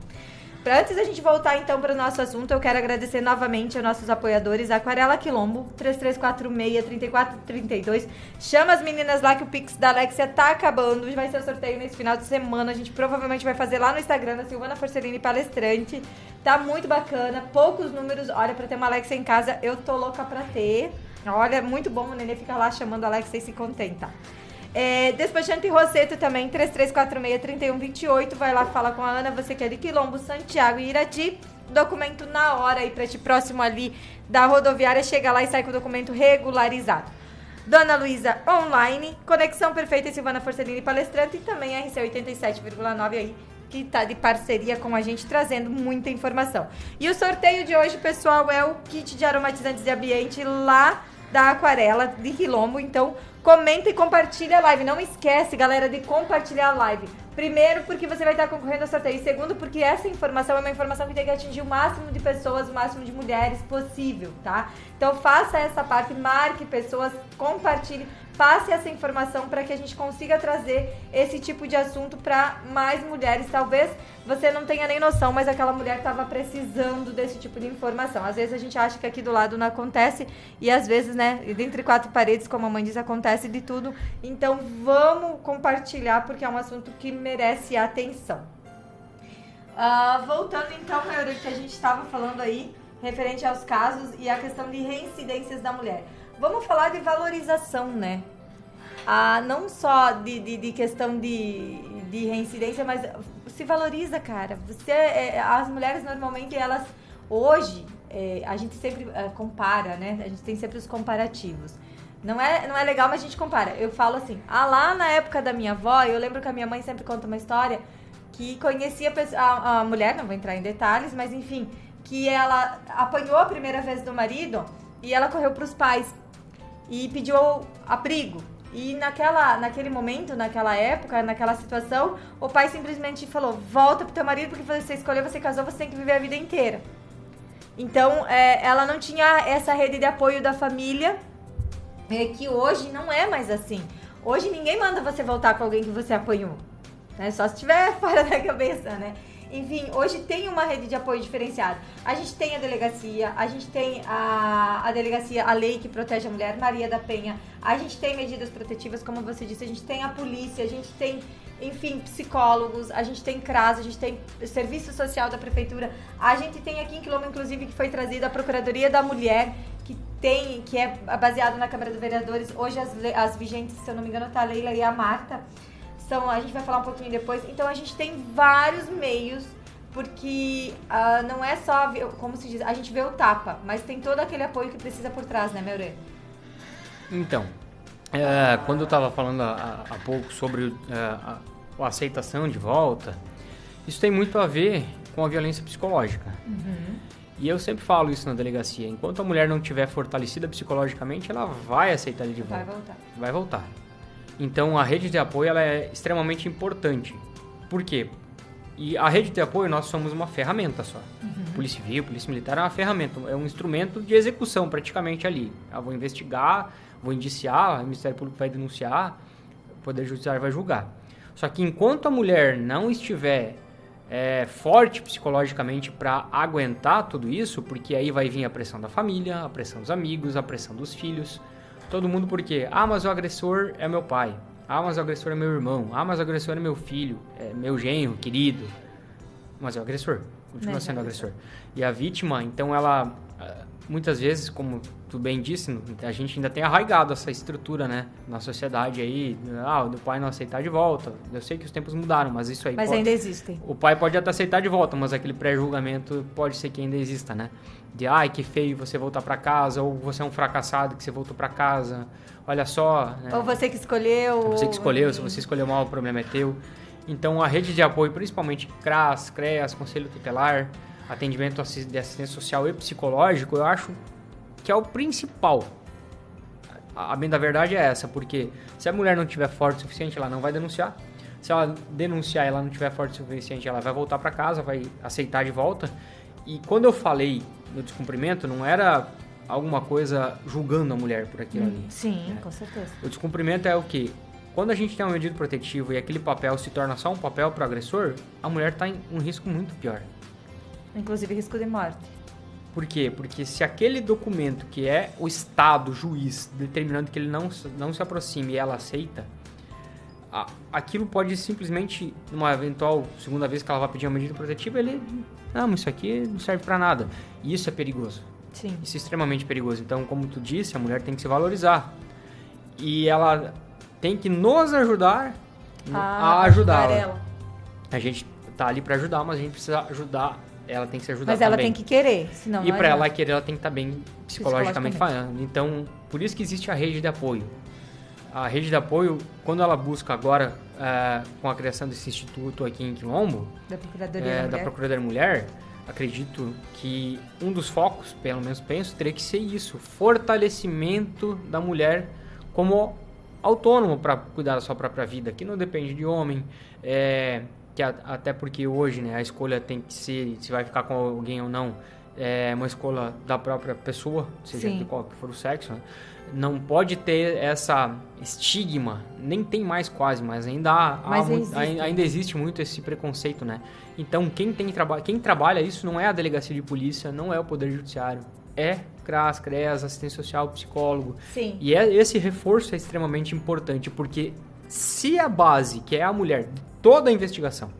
Antes da gente voltar, então, para o nosso assunto, eu quero agradecer novamente aos nossos apoiadores, Aquarela Quilombo, 3346-3432. Chama as meninas lá que o Pix da Alexia tá acabando. Vai ser sorteio nesse final de semana. A gente provavelmente vai fazer lá no Instagram da Silvana Forcellini Palestrante. Tá muito bacana. Poucos números. Olha, para ter uma Alexia em casa, eu tô louca pra ter. Olha, muito bom. O nenê fica lá chamando a Alexia e se contenta. Despachante Rosseto também, 3346-3128. Vai lá, fala com a Ana, você que é de Quilombo, Santiago e Irati. Documento na hora aí pra ti, próximo ali da rodoviária. Chega lá e sai com o documento regularizado. Dona Luísa Online, Conexão Perfeita e Silvana Forcellini Palestrante. E também RC 87,9 aí, que tá de parceria com a gente, trazendo muita informação. E o sorteio de hoje, pessoal, é o kit de aromatizantes de ambiente lá da Aquarela de Quilombo. Então, comenta e compartilha a live. Não esquece, galera, de compartilhar a live. Primeiro, porque você vai estar concorrendo ao sorteio. E segundo, porque essa informação é uma informação que tem que atingir o máximo de pessoas, o máximo de mulheres possível, tá? Então, faça essa parte, marque pessoas, compartilhe, passe essa informação para que a gente consiga trazer esse tipo de assunto para mais mulheres. Talvez você não tenha nem noção, mas aquela mulher estava precisando desse tipo de informação. Às vezes a gente acha que aqui do lado não acontece e às vezes, né, entre quatro paredes, como a mãe diz, acontece de tudo. Então vamos compartilhar porque é um assunto que merece atenção. Voltando então, Maioria, que a gente estava falando aí, referente aos casos e a questão de reincidências da mulher. Vamos falar de valorização, né? Não só de questão de reincidência, mas se valoriza, cara. As mulheres normalmente, elas hoje, a gente sempre compara, né? A gente tem sempre os comparativos. Não é legal, mas a gente compara. Eu falo assim, lá na época da minha avó, eu lembro que a minha mãe sempre conta uma história que conhecia a mulher, não vou entrar em detalhes, mas enfim, que ela apanhou a primeira vez do marido e ela correu para os pais e pediu abrigo. E naquele momento, naquela época, naquela situação, o pai simplesmente falou, volta pro teu marido porque você escolheu, você casou, você tem que viver a vida inteira. Então, ela não tinha essa rede de apoio da família, que hoje não é mais assim. Hoje ninguém manda você voltar com alguém que você apanhou, né? Só se estiver fora da cabeça, né? Enfim, hoje tem uma rede de apoio diferenciada. A gente tem a delegacia, a gente tem a delegacia, a lei que protege a mulher, Maria da Penha. A gente tem medidas protetivas, como você disse, a gente tem a polícia, a gente tem, enfim, psicólogos, a gente tem CRAS, a gente tem serviço social da prefeitura. A gente tem aqui em Quilombo, inclusive, que foi trazida a Procuradoria da Mulher, que é baseado na Câmara dos Vereadores. Hoje as vigentes, se eu não me engano, tá a Leila e a Marta. A gente vai falar um pouquinho depois. Então, a gente tem vários meios, porque não é só, como se diz, a gente vê o tapa, mas tem todo aquele apoio que precisa por trás, né, Meure? Então, quando eu estava falando há pouco sobre a aceitação de volta, isso tem muito a ver com a violência psicológica. Uhum. E eu sempre falo isso na delegacia. Enquanto a mulher não estiver fortalecida psicologicamente, ela vai aceitar ele de volta. Vai voltar. Então, a rede de apoio ela é extremamente importante. Por quê? E a rede de apoio, nós somos uma ferramenta só. Uhum. Polícia Civil, Polícia Militar é uma ferramenta, é um instrumento de execução praticamente ali. Eu vou investigar, vou indiciar, o Ministério Público vai denunciar, o Poder Judiciário vai julgar. Só que enquanto a mulher não estiver forte psicologicamente para aguentar tudo isso, porque aí vai vir a pressão da família, a pressão dos amigos, a pressão dos filhos... Todo mundo por quê? Mas o agressor é meu pai. Mas o agressor é meu irmão. Mas o agressor é meu filho. É meu genro, querido. Mas é o agressor. Continua sendo o agressor. E a vítima, então, ela muitas vezes, como tu bem disse, a gente ainda tem arraigado essa estrutura, né? Na sociedade aí, do pai não aceitar de volta. Eu sei que os tempos mudaram, mas isso aí Mas ainda existem. O pai pode até aceitar de volta, mas aquele pré-julgamento pode ser que ainda exista, né? De, que feio você voltar pra casa, ou você é um fracassado que você voltou pra casa, olha só... Né? Ou você que escolheu... Você que escolheu, se você escolheu mal, o problema é teu. Então, a rede de apoio, principalmente CRAS, CREAS, Conselho Tutelar, atendimento de assistência social e psicológico, eu acho que é o principal. A bem da verdade é essa, porque se a mulher não tiver forte o suficiente, ela não vai denunciar. Se ela denunciar e ela não tiver forte o suficiente, ela vai voltar para casa, vai aceitar de volta. E quando eu falei no descumprimento, não era alguma coisa julgando a mulher por aquilo ali. Sim, né? Com certeza. O descumprimento é o quê? Quando a gente tem um medida protetiva e aquele papel se torna só um papel para o agressor, a mulher está em um risco muito pior. Inclusive risco de morte. Por quê? Porque se aquele documento que é o Estado, o juiz, determinando que ele não se aproxime e ela aceita, aquilo pode simplesmente, numa eventual segunda vez que ela vai pedir uma medida protetiva, ele... Não, isso aqui não serve para nada. E isso é perigoso. Sim. Isso é extremamente perigoso. Então, como tu disse, a mulher tem que se valorizar. E ela tem que nos ajudar a ajudá-la. A gente tá ali para ajudar, mas a gente precisa ajudar. Ela tem que se ajudar também. Mas ela também. tem que querer, senão E para ela querer, ela tem que estar bem psicologicamente falando. Então, por isso que existe a rede de apoio. A rede de apoio, quando ela busca agora, com a criação desse instituto aqui em Quilombo, da Procuradoria Mulher, acredito que um dos focos, pelo menos penso, teria que ser isso, fortalecimento da mulher como autônomo para cuidar da sua própria vida, que não depende de homem, que até porque hoje, né, a escolha tem que ser, se vai ficar com alguém ou não, é uma escolha da própria pessoa, seja de qual que for o sexo, né? Não pode ter essa estigma, nem tem mais quase, mas ainda existe muito esse preconceito, né? Então, quem trabalha isso não é a delegacia de polícia, não é o Poder Judiciário, é CRAS, CREAS, assistência social, psicólogo. Sim. E esse reforço é extremamente importante, porque se a base, que é a mulher, de toda a investigação,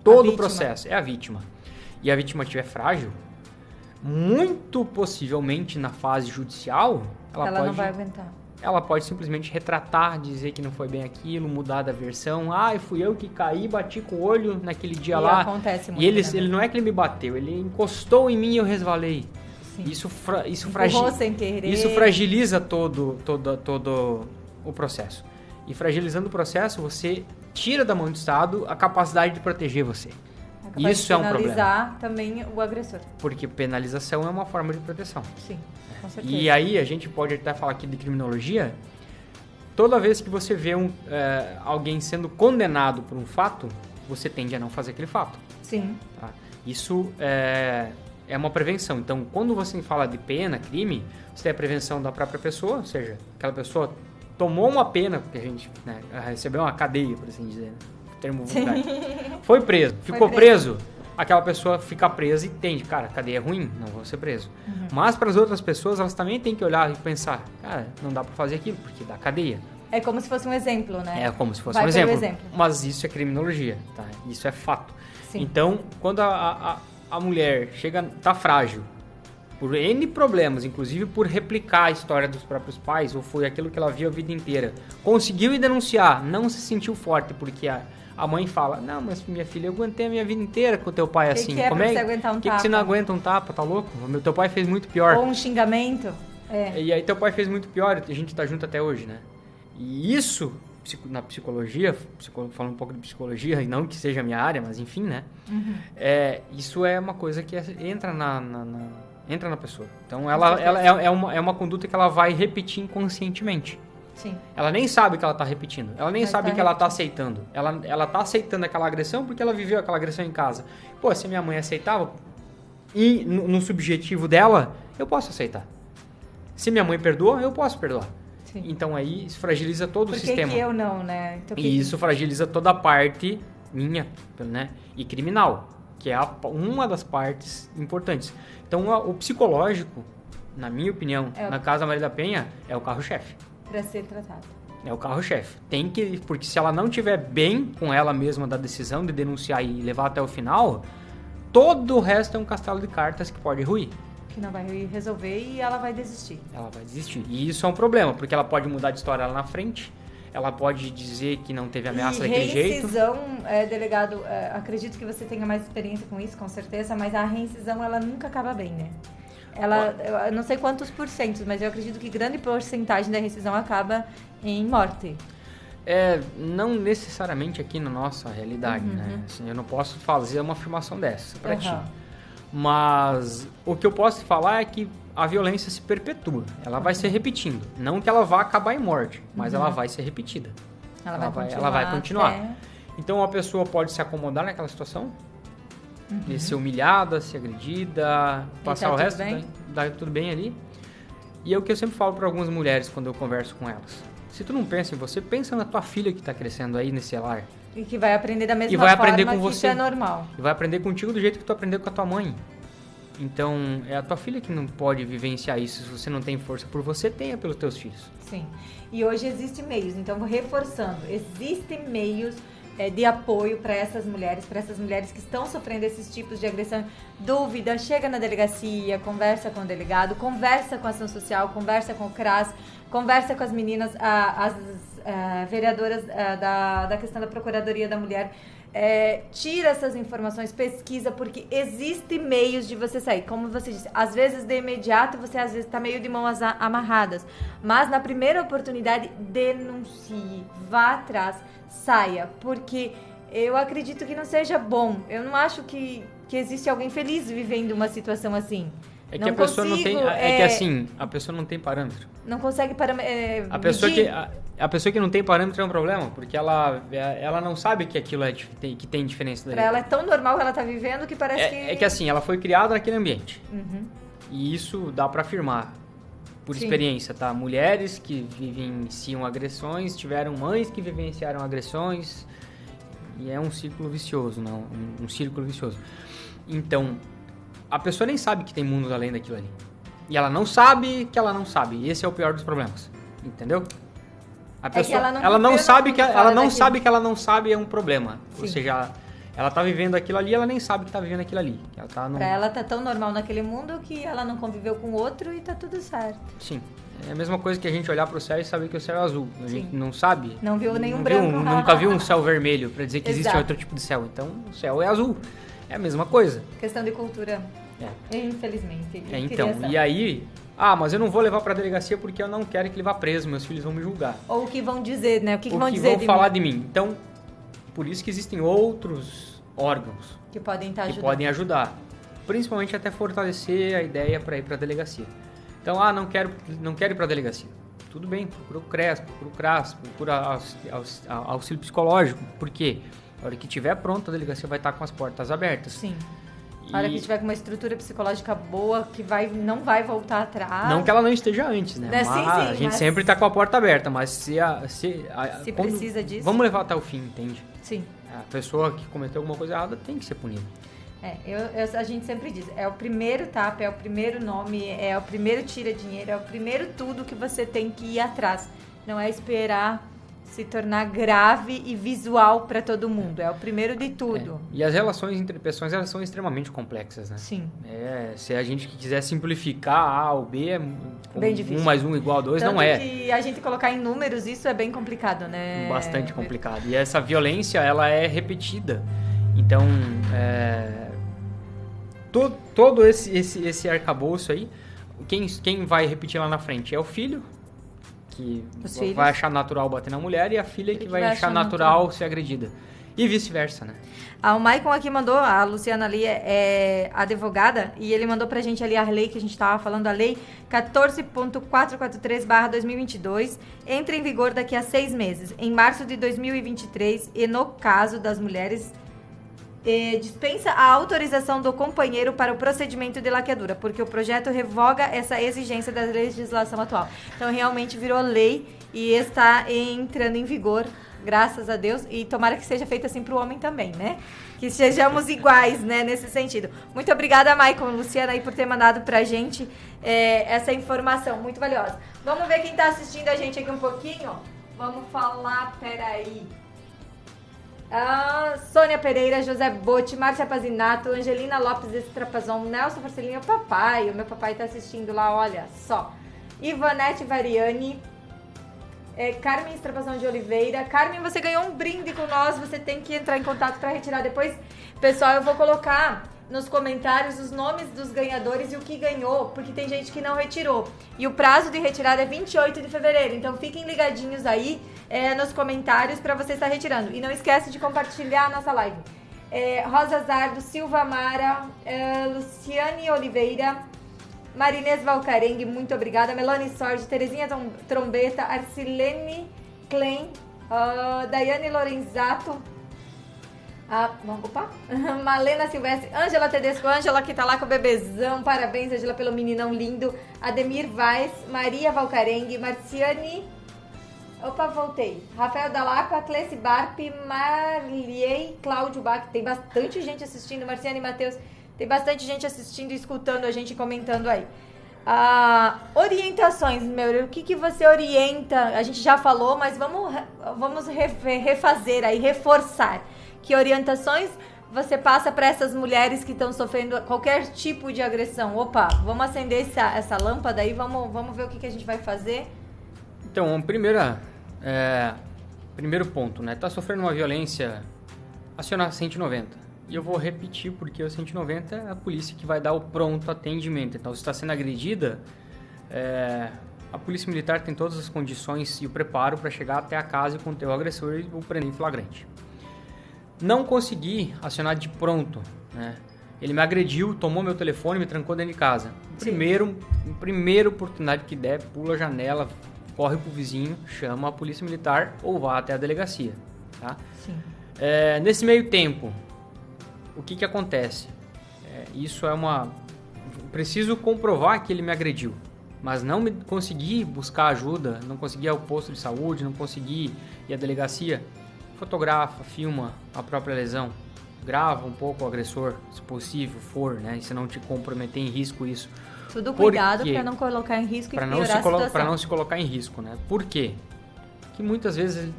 todo o processo, é a vítima, e a vítima estiver frágil, muito possivelmente na fase judicial, ela não vai aguentar. Ela pode simplesmente retratar, dizer que não foi bem aquilo, mudar da versão. Fui eu que caí, bati com o olho naquele dia lá. Acontece muito. E ele não é que ele me bateu, ele encostou em mim e eu resvalei. Sim. Isso sem querer. Isso fragiliza todo o processo. E fragilizando o processo, você tira da mão do Estado a capacidade de proteger você. Isso é um problema. Penalizar também o agressor. Porque penalização é uma forma de proteção. Sim, com certeza. E aí a gente pode até falar aqui de criminologia. Toda vez que você vê alguém sendo condenado por um fato, você tende a não fazer aquele fato. Sim. Tá? Isso é uma prevenção. Então, quando você fala de pena, crime, você tem a prevenção da própria pessoa, ou seja, aquela pessoa tomou uma pena, porque a gente recebeu uma cadeia, por assim dizer, né? Termo vulgar. Foi preso, ficou preso, aquela pessoa fica presa e entende, cara, cadeia é ruim, não vou ser preso. Uhum. Mas para as outras pessoas, elas também têm que olhar e pensar, cara, não dá para fazer aquilo, porque dá cadeia. É como se fosse um exemplo, né? É como se fosse um exemplo. Mas isso é criminologia, tá? Isso é fato. Sim. Então, quando a mulher tá frágil, por N problemas, inclusive por replicar a história dos próprios pais, ou foi aquilo que ela viu a vida inteira, conseguiu denunciar, não se sentiu forte, porque a mãe fala, não, mas minha filha, eu aguentei a minha vida inteira com o teu pai assim. Como é que você aguentar um tapa? Que você não aguenta um tapa, tá louco? O teu pai fez muito pior. Ou um xingamento. E aí teu pai fez muito pior, a gente tá junto até hoje, né? E isso, na psicologia, falando um pouco de psicologia, e não que seja a minha área, mas enfim, né? Uhum. Isso é uma coisa que entra na pessoa. Então, ela é uma conduta que ela vai repetir inconscientemente. Sim. Ela nem sabe que ela está repetindo. Ela nem sabe que ela está aceitando. Ela está aceitando aquela agressão porque ela viveu aquela agressão em casa. Pô, se minha mãe aceitava, e no subjetivo dela, eu posso aceitar. Se minha mãe perdoa, eu posso perdoar. Sim. Então, aí, isso fragiliza todo o sistema. Por que eu não, né? Então, e isso fragiliza toda a parte minha, né? E criminal, que é uma das partes importantes. Então, o psicológico, na minha opinião, na Casa Maria da Penha, é o carro-chefe. Para ser tratado. É o carro-chefe. Porque se ela não estiver bem com ela mesma da decisão de denunciar e levar até o final, todo o resto é um castelo de cartas que pode ruir. que não vai resolver e ela vai desistir. Ela vai desistir. E isso é um problema, porque ela pode mudar de história lá na frente, ela pode dizer que não teve ameaça daquele jeito. Reincisão, delegado, acredito que você tenha mais experiência com isso, com certeza, mas a reincisão, ela nunca acaba bem, né? Eu não sei quantos porcentos, mas eu acredito que grande porcentagem da rescisão acaba em morte. Não necessariamente aqui na nossa realidade, né? Assim, eu não posso fazer uma afirmação dessa pra ti. Mas o que eu posso falar é que a violência se perpetua. Ela vai se repetindo. Não que ela vá acabar em morte, mas ela vai ser repetida. Ela vai continuar. Então a pessoa pode se acomodar naquela situação, de ser humilhada, ser agredida, passar o resto, dar tudo bem ali. E é o que eu sempre falo para algumas mulheres quando eu converso com elas. Se tu não pensa em você, pensa na tua filha que está crescendo aí nesse lar. E que vai aprender da mesma forma com que você. Isso é normal. E vai aprender contigo do jeito que tu aprendeu com a tua mãe. Então, é a tua filha que não pode vivenciar isso. Se você não tem força por você, tenha pelos teus filhos. Sim. E hoje existem meios. Então, reforçando, existem meios de apoio para essas mulheres que estão sofrendo esses tipos de agressão. Dúvida, chega na delegacia, conversa com o delegado, conversa com a ação social, conversa com o CRAS, conversa com as meninas, as vereadoras da questão da Procuradoria da Mulher. Tira essas informações, pesquisa, porque existem meios de você sair. Como você disse, às vezes de imediato você às vezes está meio de mãos amarradas, mas na primeira oportunidade denuncie, vá atrás, saia, porque eu acredito que não seja bom. Eu não acho que existe alguém feliz vivendo uma situação assim. É que a pessoa não tem. É que assim, a pessoa não tem parâmetro. Não consegue a pessoa que não tem parâmetro é um problema, porque ela não sabe que aquilo que tem diferença daí. Pra ela é tão normal que ela tá vivendo que parece que... É que assim, ela foi criada naquele ambiente. E isso dá pra afirmar, por experiência, tá? Mulheres que vivenciam agressões, tiveram mães que vivenciaram agressões, e é um círculo vicioso, não? Um círculo vicioso. Então, a pessoa nem sabe que tem mundo além daquilo ali. E ela não sabe que ela não sabe. E esse é o pior dos problemas. Entendeu? A pessoa, ela não sabe que ela não sabe que ela não sabe é um problema. Sim. Ou seja, ela tá vivendo aquilo ali, ela nem sabe que tá vivendo aquilo ali. Pra ela tá tão normal naquele mundo que ela não conviveu com outro e tá tudo certo. Sim. É a mesma coisa que a gente olhar pro céu e saber que o céu é azul. A gente não sabe. Não viu nenhum branco. Nunca viu um céu vermelho pra dizer que existe outro tipo de céu. Então, o céu é azul. É a mesma coisa. Questão de cultura. Infelizmente. Então, e aí... mas eu não vou levar pra delegacia porque eu não quero que ele vá preso, meus filhos vão me julgar. Ou o que vão dizer, né? O que vão dizer vão falar de mim. Então, por isso que existem outros órgãos que podem ajudar. Principalmente até fortalecer a ideia para ir pra delegacia. Então, não quero ir pra delegacia. Tudo bem, procura o CRES, procura o CRAS, procura auxílio psicológico. Por quê? Na hora que estiver pronto, a delegacia vai estar com as portas abertas. Sim. Na hora que tiver com uma estrutura psicológica boa, que não vai voltar atrás. Não que ela não esteja antes, né? Mas a gente sempre está com a porta aberta, mas se precisa disso. Vamos levar até o fim, entende? Sim. A pessoa que cometeu alguma coisa errada tem que ser punida. A gente sempre diz, é o primeiro tapa, é o primeiro nome, é o primeiro tira dinheiro, é o primeiro tudo que você tem que ir atrás. Não é esperar se tornar grave e visual para todo mundo. É o primeiro de tudo. E as relações entre pessoas, elas são extremamente complexas, né? Sim. Se a gente quiser simplificar A ou B, bem difícil. 1 mais 1 igual a 2, Tanto não é. que a gente colocar em números, isso é bem complicado, né? Bastante complicado. E essa violência, ela é repetida. Então, todo esse arcabouço aí, quem vai repetir lá na frente é o filho, que vai achar natural bater na mulher, e a filha que vai achar natural ser agredida. E vice-versa, né? O Maicon aqui mandou, a Luciana ali é advogada, e ele mandou pra gente ali a lei que a gente tava falando, a lei 14.443/2022, entra em vigor daqui a 6 meses, em março de 2023, e no caso das mulheres, dispensa a autorização do companheiro para o procedimento de laqueadura, porque o projeto revoga essa exigência da legislação atual. Então, realmente virou lei e está entrando em vigor, graças a Deus, e tomara que seja feito assim para o homem também, né? Que sejamos iguais, né, nesse sentido. Muito obrigada, Maicon, Luciana, aí por ter mandado pra gente essa informação muito valiosa. Vamos ver quem está assistindo a gente aqui um pouquinho? Vamos falar, peraí. Sônia Pereira, José Botti, Márcia Pazinato, Angelina Lopes Estrapazon, Nelson Forcelinho, papai, o meu papai tá assistindo lá, olha só. Ivanete Variani, Carmen Estrapazão de Oliveira. Carmen, você ganhou um brinde com nós, você tem que entrar em contato para retirar depois. Pessoal, eu vou colocar nos comentários os nomes dos ganhadores e o que ganhou, porque tem gente que não retirou. E o prazo de retirada é 28 de fevereiro, então fiquem ligadinhos aí nos comentários para você estar retirando. E não esquece de compartilhar a nossa live. Rosa Zardo, Silva Mara, Luciane Oliveira, Marinês Valcarengue, muito obrigada. Melanie Sorge, Terezinha Trombeta, Arcilene Klein, Daiane Lorenzato, Malena Silvestre, Ângela Tedesco, Ângela que tá lá com o bebezão, parabéns Ângela pelo meninão lindo, Ademir Vaz, Maria Valcarengue, Marciane, voltei, Rafael Dalapa, Cleci Barpe, Marliei, Cláudio Bach, tem bastante gente assistindo, Marciane Matheus, tem bastante gente assistindo e escutando a gente comentando aí. Orientações, meu, o que você orienta, a gente já falou, mas vamos refazer aí, reforçar. Que orientações você passa para essas mulheres que estão sofrendo qualquer tipo de agressão? Opa, vamos acender essa lâmpada aí, vamos ver o que a gente vai fazer? Então, primeiro ponto, né? Tá sofrendo uma violência, acionar 190. E eu vou repetir porque o 190 é a polícia que vai dar o pronto atendimento. Então, se está sendo agredida, a polícia militar tem todas as condições e o preparo para chegar até a casa e conter o agressor e o prender em flagrante. Não consegui acionar de pronto, né? Ele me agrediu, tomou meu telefone e me trancou dentro de casa. Primeira oportunidade que der, pula a janela, corre pro vizinho, chama a polícia militar ou vá até a delegacia, tá? Sim. Nesse meio tempo, o que acontece? Preciso comprovar que ele me agrediu, mas não consegui buscar ajuda, não consegui ir ao posto de saúde, não consegui ir à delegacia. Fotografa, filma a própria lesão, grava um pouco o agressor, se possível for, né? E se não te comprometer em risco isso. Tudo cuidado para não colocar em risco e piorar a situação. Para não se colocar em risco, né? Por quê? Porque muitas vezes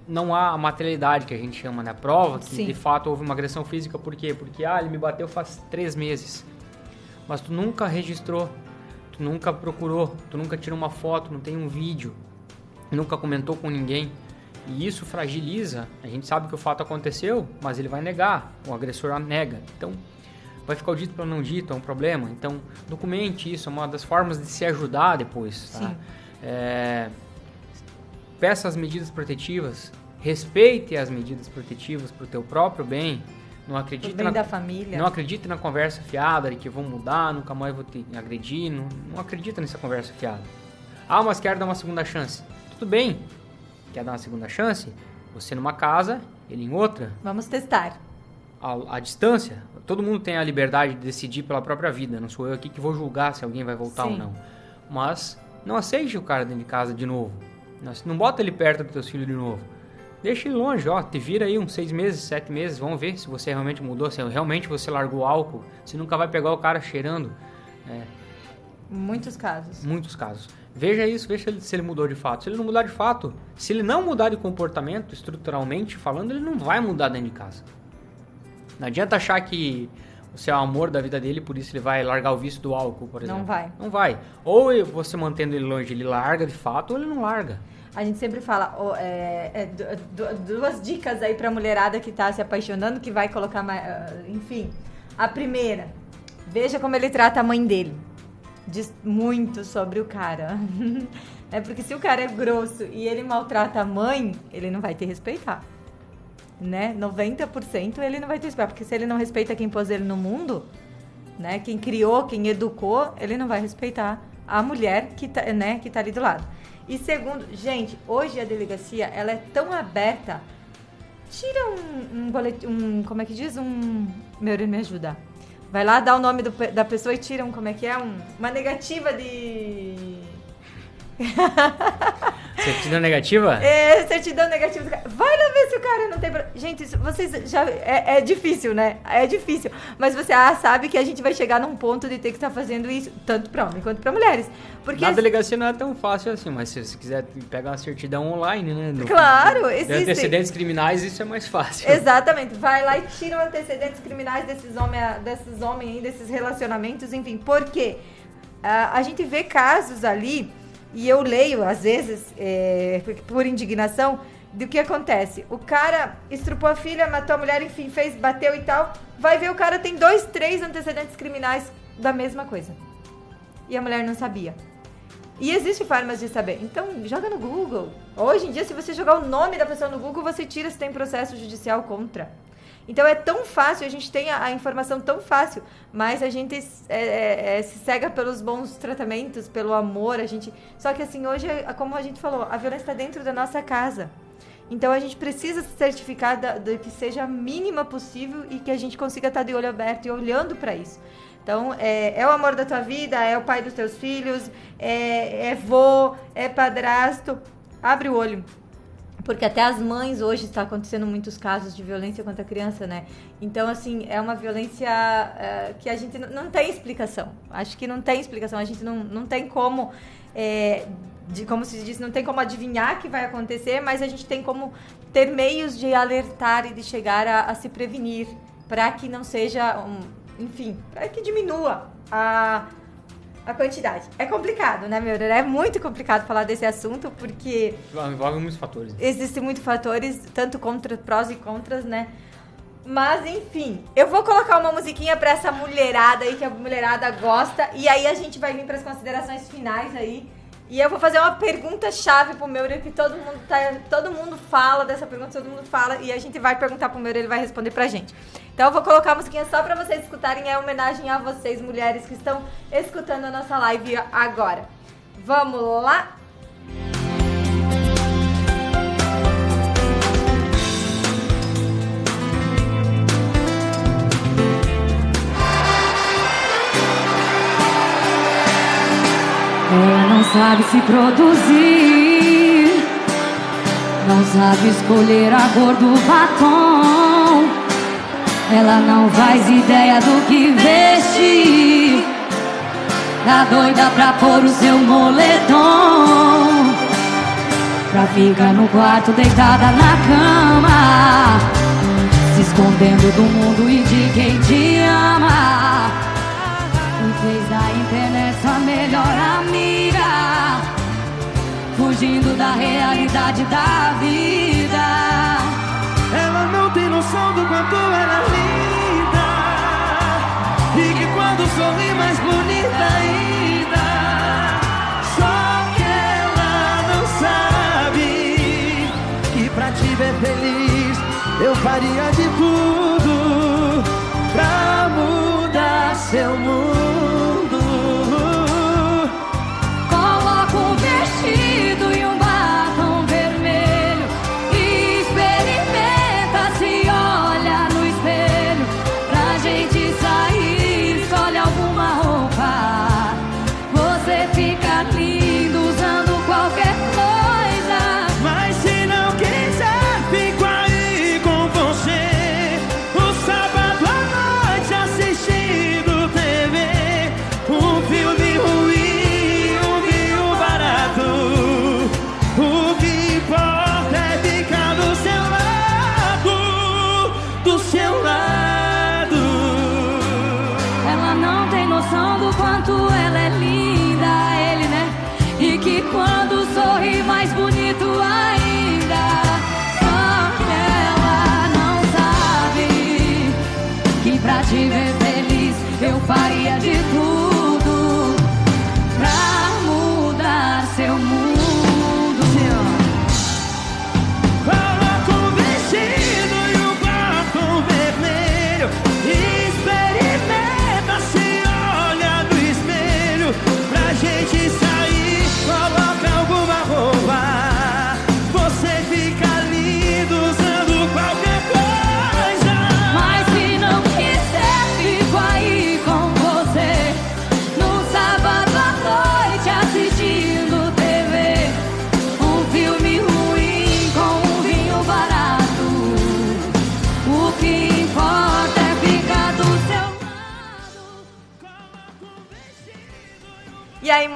não há a materialidade que a gente chama, né? Prova que Sim. de fato houve uma agressão física. Por quê? Porque ele me bateu faz 3 meses. Mas tu nunca registrou, tu nunca procurou, tu nunca tirou uma foto, não tem um vídeo, nunca comentou com ninguém. E isso fragiliza. A gente sabe que o fato aconteceu, mas ele vai negar. O agressor nega. Então, vai ficar o dito pelo não dito, é um problema. Então, documente isso. É uma das formas de se ajudar depois. Tá? Peça as medidas protetivas. Respeite as medidas protetivas para o teu próprio bem. Não acredite da família. Não acredite na conversa fiada de que vou mudar, nunca mais vou te agredir. Não acredita nessa conversa fiada. Mas quero dar uma segunda chance. Tudo bem. Quer dar uma segunda chance? Você numa casa, ele em outra. Vamos testar. A distância, todo mundo tem a liberdade de decidir pela própria vida. Não sou eu aqui que vou julgar se alguém vai voltar Sim. ou não. Mas não aceite o cara dentro de casa de novo. Não bota ele perto dos teus filhos de novo. Deixa ele longe, te vira aí uns 6 meses, 7 meses. Vamos ver se você realmente mudou, se realmente você largou álcool. Você nunca vai pegar o cara cheirando. Muitos casos. Muitos casos. Veja isso, veja se ele mudou de fato. Se ele não mudar de fato, se ele não mudar de comportamento, estruturalmente falando, ele não vai mudar dentro de casa. Não adianta achar que você é o amor da vida dele, por isso ele vai largar o vício do álcool, por exemplo. Não vai. Não vai. Ou você mantendo ele longe, ele larga de fato, ou ele não larga. A gente sempre fala, duas dicas aí pra mulherada que tá se apaixonando, que vai colocar mais... enfim, a primeira, veja como ele trata a mãe dele. Diz muito sobre o cara. Porque se o cara é grosso e ele maltrata a mãe, ele não vai te respeitar. Né? 90% ele não vai te respeitar. Porque se ele não respeita quem pôs ele no mundo, né? Quem criou, quem educou, ele não vai respeitar a mulher que tá, né? que tá ali do lado. E segundo, gente, hoje a delegacia ela é tão aberta. Tira um boletim, como é que diz? Meu Deus, me ajuda. Vai lá, dá o nome da pessoa e tira uma negativa de... Certidão negativa? É, certidão negativa do cara. Vai lá ver se o cara não tem... Gente, isso, vocês já... É difícil, né? É difícil. Mas você sabe que a gente vai chegar num ponto de ter que estar fazendo isso, tanto para homens quanto para mulheres. Porque na delegacia não é tão fácil assim, mas se você quiser pegar uma certidão online, né? Claro, existe. Antecedentes criminais, isso é mais fácil. Exatamente. Vai lá e tira os antecedentes criminais desses homens aí, desses relacionamentos, enfim. Por quê? A gente vê casos ali, e eu leio, às vezes, por indignação, do que acontece. O cara estrupou a filha, matou a mulher, enfim, bateu e tal. Vai ver, o cara tem 2, 3 antecedentes criminais da mesma coisa. E a mulher não sabia. E existem formas de saber. Então, joga no Google. Hoje em dia, se você jogar o nome da pessoa no Google, você tira se tem processo judicial contra. Então, é tão fácil, a gente tem a informação tão fácil, mas a gente se cega pelos bons tratamentos, pelo amor, Só que, assim, hoje, como a gente falou, a violência está dentro da nossa casa. Então, a gente precisa se certificar de que seja a mínima possível e que a gente consiga estar de olho aberto e olhando para isso. Então, é o amor da tua vida, é o pai dos teus filhos, é vô, é padrasto. Abre o olho. Porque até as mães hoje está acontecendo muitos casos de violência contra a criança, né? Então, assim, é uma violência que a gente não tem explicação. Acho que não tem explicação. A gente não tem como, como se diz, não tem como adivinhar que vai acontecer, mas a gente tem como ter meios de alertar e de chegar a se prevenir para que não seja, enfim, para que diminua a quantidade. É complicado, né, meu? É muito complicado falar desse assunto, porque... envolve muitos fatores. Existem muitos fatores, tanto prós e contras, né? Mas, enfim, eu vou colocar uma musiquinha pra essa mulherada aí, que a mulherada gosta, e aí a gente vai vir pras considerações finais aí. E eu vou fazer uma pergunta-chave pro meu, que todo mundo fala dessa pergunta, todo mundo fala, e a gente vai perguntar pro meu, ele vai responder pra gente. Então eu vou colocar a musiquinha só pra vocês escutarem, é homenagem a vocês, mulheres que estão escutando a nossa live agora. Vamos lá? Ela não sabe se produzir, não sabe escolher a cor do batom. Ela não faz ideia do que vestir, tá doida pra pôr o seu moletom, pra ficar no quarto deitada na cama, se escondendo do mundo e de quem te ama. E fez da internet a melhor amiga, fugindo da realidade da vida. Ela não tem noção do quanto ela é linda, e que quando sorri mais bonita ainda. Só que ela não sabe que pra te ver feliz eu faria de tudo pra mudar seu mundo. Coloca um vestido e um batom vermelho e experimenta, se olha no espelho. Pra gente sair, escolhe alguma roupa. Você fica lindo usando qualquer coisa. Mas se não quiser, fico aí com você o sábado à noite assistindo TV.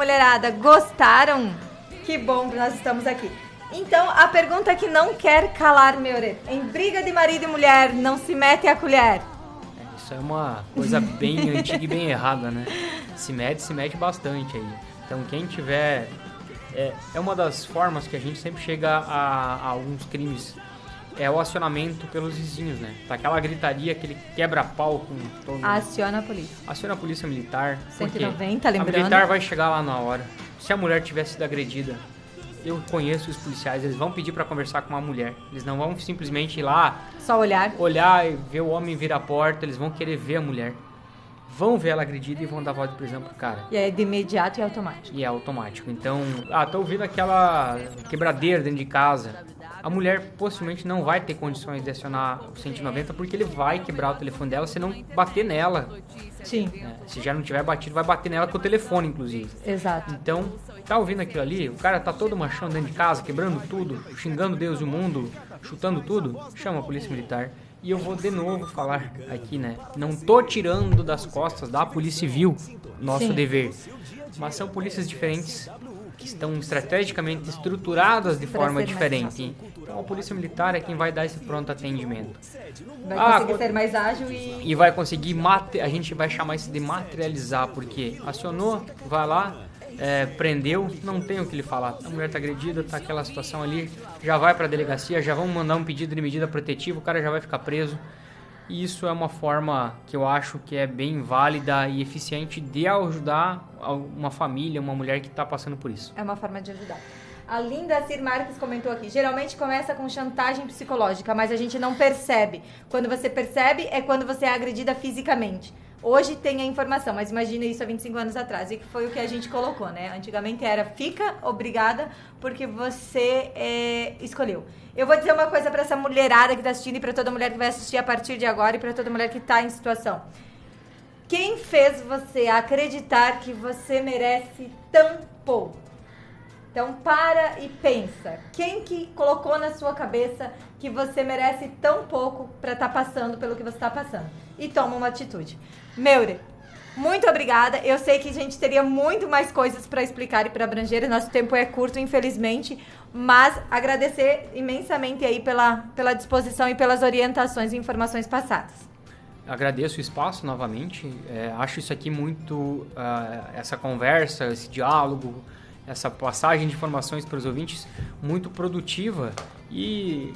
mulherada? Gostaram? Que bom que nós estamos aqui. Então, a pergunta que não quer calar, Meure. Em briga de marido e mulher, não se mete a colher? Isso é uma coisa bem antiga e bem errada, né? Se mete bastante aí. Então, quem tiver... É uma das formas que a gente sempre chega a alguns crimes. É o acionamento pelos vizinhos, né? Tá aquela gritaria, aquele quebra-pau com todo... Aciona a polícia. Aciona a polícia militar. 190, lembrando. A militar vai chegar lá na hora. Se a mulher tivesse sido agredida, eu conheço os policiais, eles vão pedir pra conversar com uma mulher. Eles não vão simplesmente ir lá... Só olhar e ver o homem vir à porta, eles vão querer ver a mulher. Vão ver ela agredida e vão dar voz de prisão pro cara. E é de imediato e automático. E é automático. Então, tô ouvindo aquela quebradeira dentro de casa. A mulher possivelmente não vai ter condições de acionar o 190 porque ele vai quebrar o telefone dela se não bater nela. Sim. Se já não tiver batido, vai bater nela com o telefone, inclusive. Exato. Então, tá ouvindo aquilo ali? O cara tá todo machão dentro de casa, quebrando tudo, xingando Deus e o mundo, chutando tudo. Chama a polícia militar. E eu vou de novo falar aqui, né? Não tô tirando das costas da Polícia Civil nosso dever. Mas são polícias diferentes que estão estrategicamente estruturadas de forma diferente. Então a Polícia Militar é quem vai dar esse pronto atendimento. Vai conseguir ser mais ágil e vai conseguir a gente vai chamar isso de materializar, porque acionou, vai lá, prendeu, não tem o que lhe falar. A mulher tá agredida, tá aquela situação ali, já vai pra delegacia, já vão mandar um pedido de medida protetiva, o cara já vai ficar preso. E isso é uma forma que eu acho que é bem válida e eficiente de ajudar uma família, uma mulher que está passando por isso. É uma forma de ajudar. A Linda Cir Marques comentou aqui, geralmente começa com chantagem psicológica, mas a gente não percebe. Quando você percebe é quando você é agredida fisicamente. Hoje tem a informação, mas imagina isso há 25 anos atrás, e que foi o que a gente colocou, né? Antigamente era fica obrigada porque você escolheu. Eu vou dizer uma coisa pra essa mulherada que tá assistindo e pra toda mulher que vai assistir a partir de agora e pra toda mulher que tá em situação. Quem fez você acreditar que você merece tão pouco? Então para e pensa. Quem que colocou na sua cabeça que você merece tão pouco pra estar passando pelo que você tá passando? E toma uma atitude. Meure, muito obrigada. Eu sei que a gente teria muito mais coisas para explicar e para abranger. Nosso tempo é curto, infelizmente. Mas agradecer imensamente aí pela disposição e pelas orientações e informações passadas. Agradeço o espaço novamente. Acho isso aqui muito, essa conversa, esse diálogo, essa passagem de informações para os ouvintes, muito produtiva. E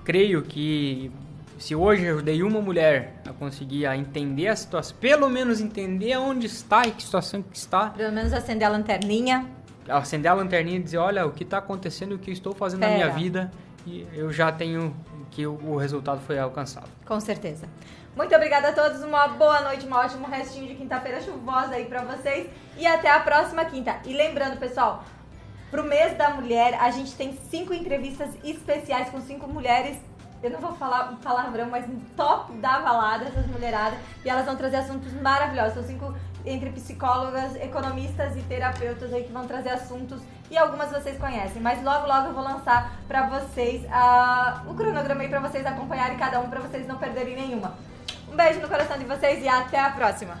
creio que se hoje eu ajudei uma mulher a conseguir entender a situação, pelo menos entender onde está e que situação que está. Pelo menos acender a lanterninha. Acender a lanterninha e dizer, olha, o que está acontecendo, o que eu estou fazendo na minha vida, e eu já tenho que o resultado foi alcançado. Com certeza. Muito obrigada a todos, uma boa noite, um ótimo restinho de quinta-feira chuvosa aí pra vocês, e até a próxima quinta. E lembrando, pessoal, pro mês da mulher, a gente tem 5 entrevistas especiais com 5 mulheres. Eu não vou falar um palavrão, mas no top da balada, essas mulheradas. E elas vão trazer assuntos maravilhosos. São 5 entre psicólogas, economistas e terapeutas aí que vão trazer assuntos. E algumas vocês conhecem. Mas logo, logo eu vou lançar pra vocês o cronograma aí pra vocês acompanharem cada um, pra vocês não perderem nenhuma. Um beijo no coração de vocês e até a próxima.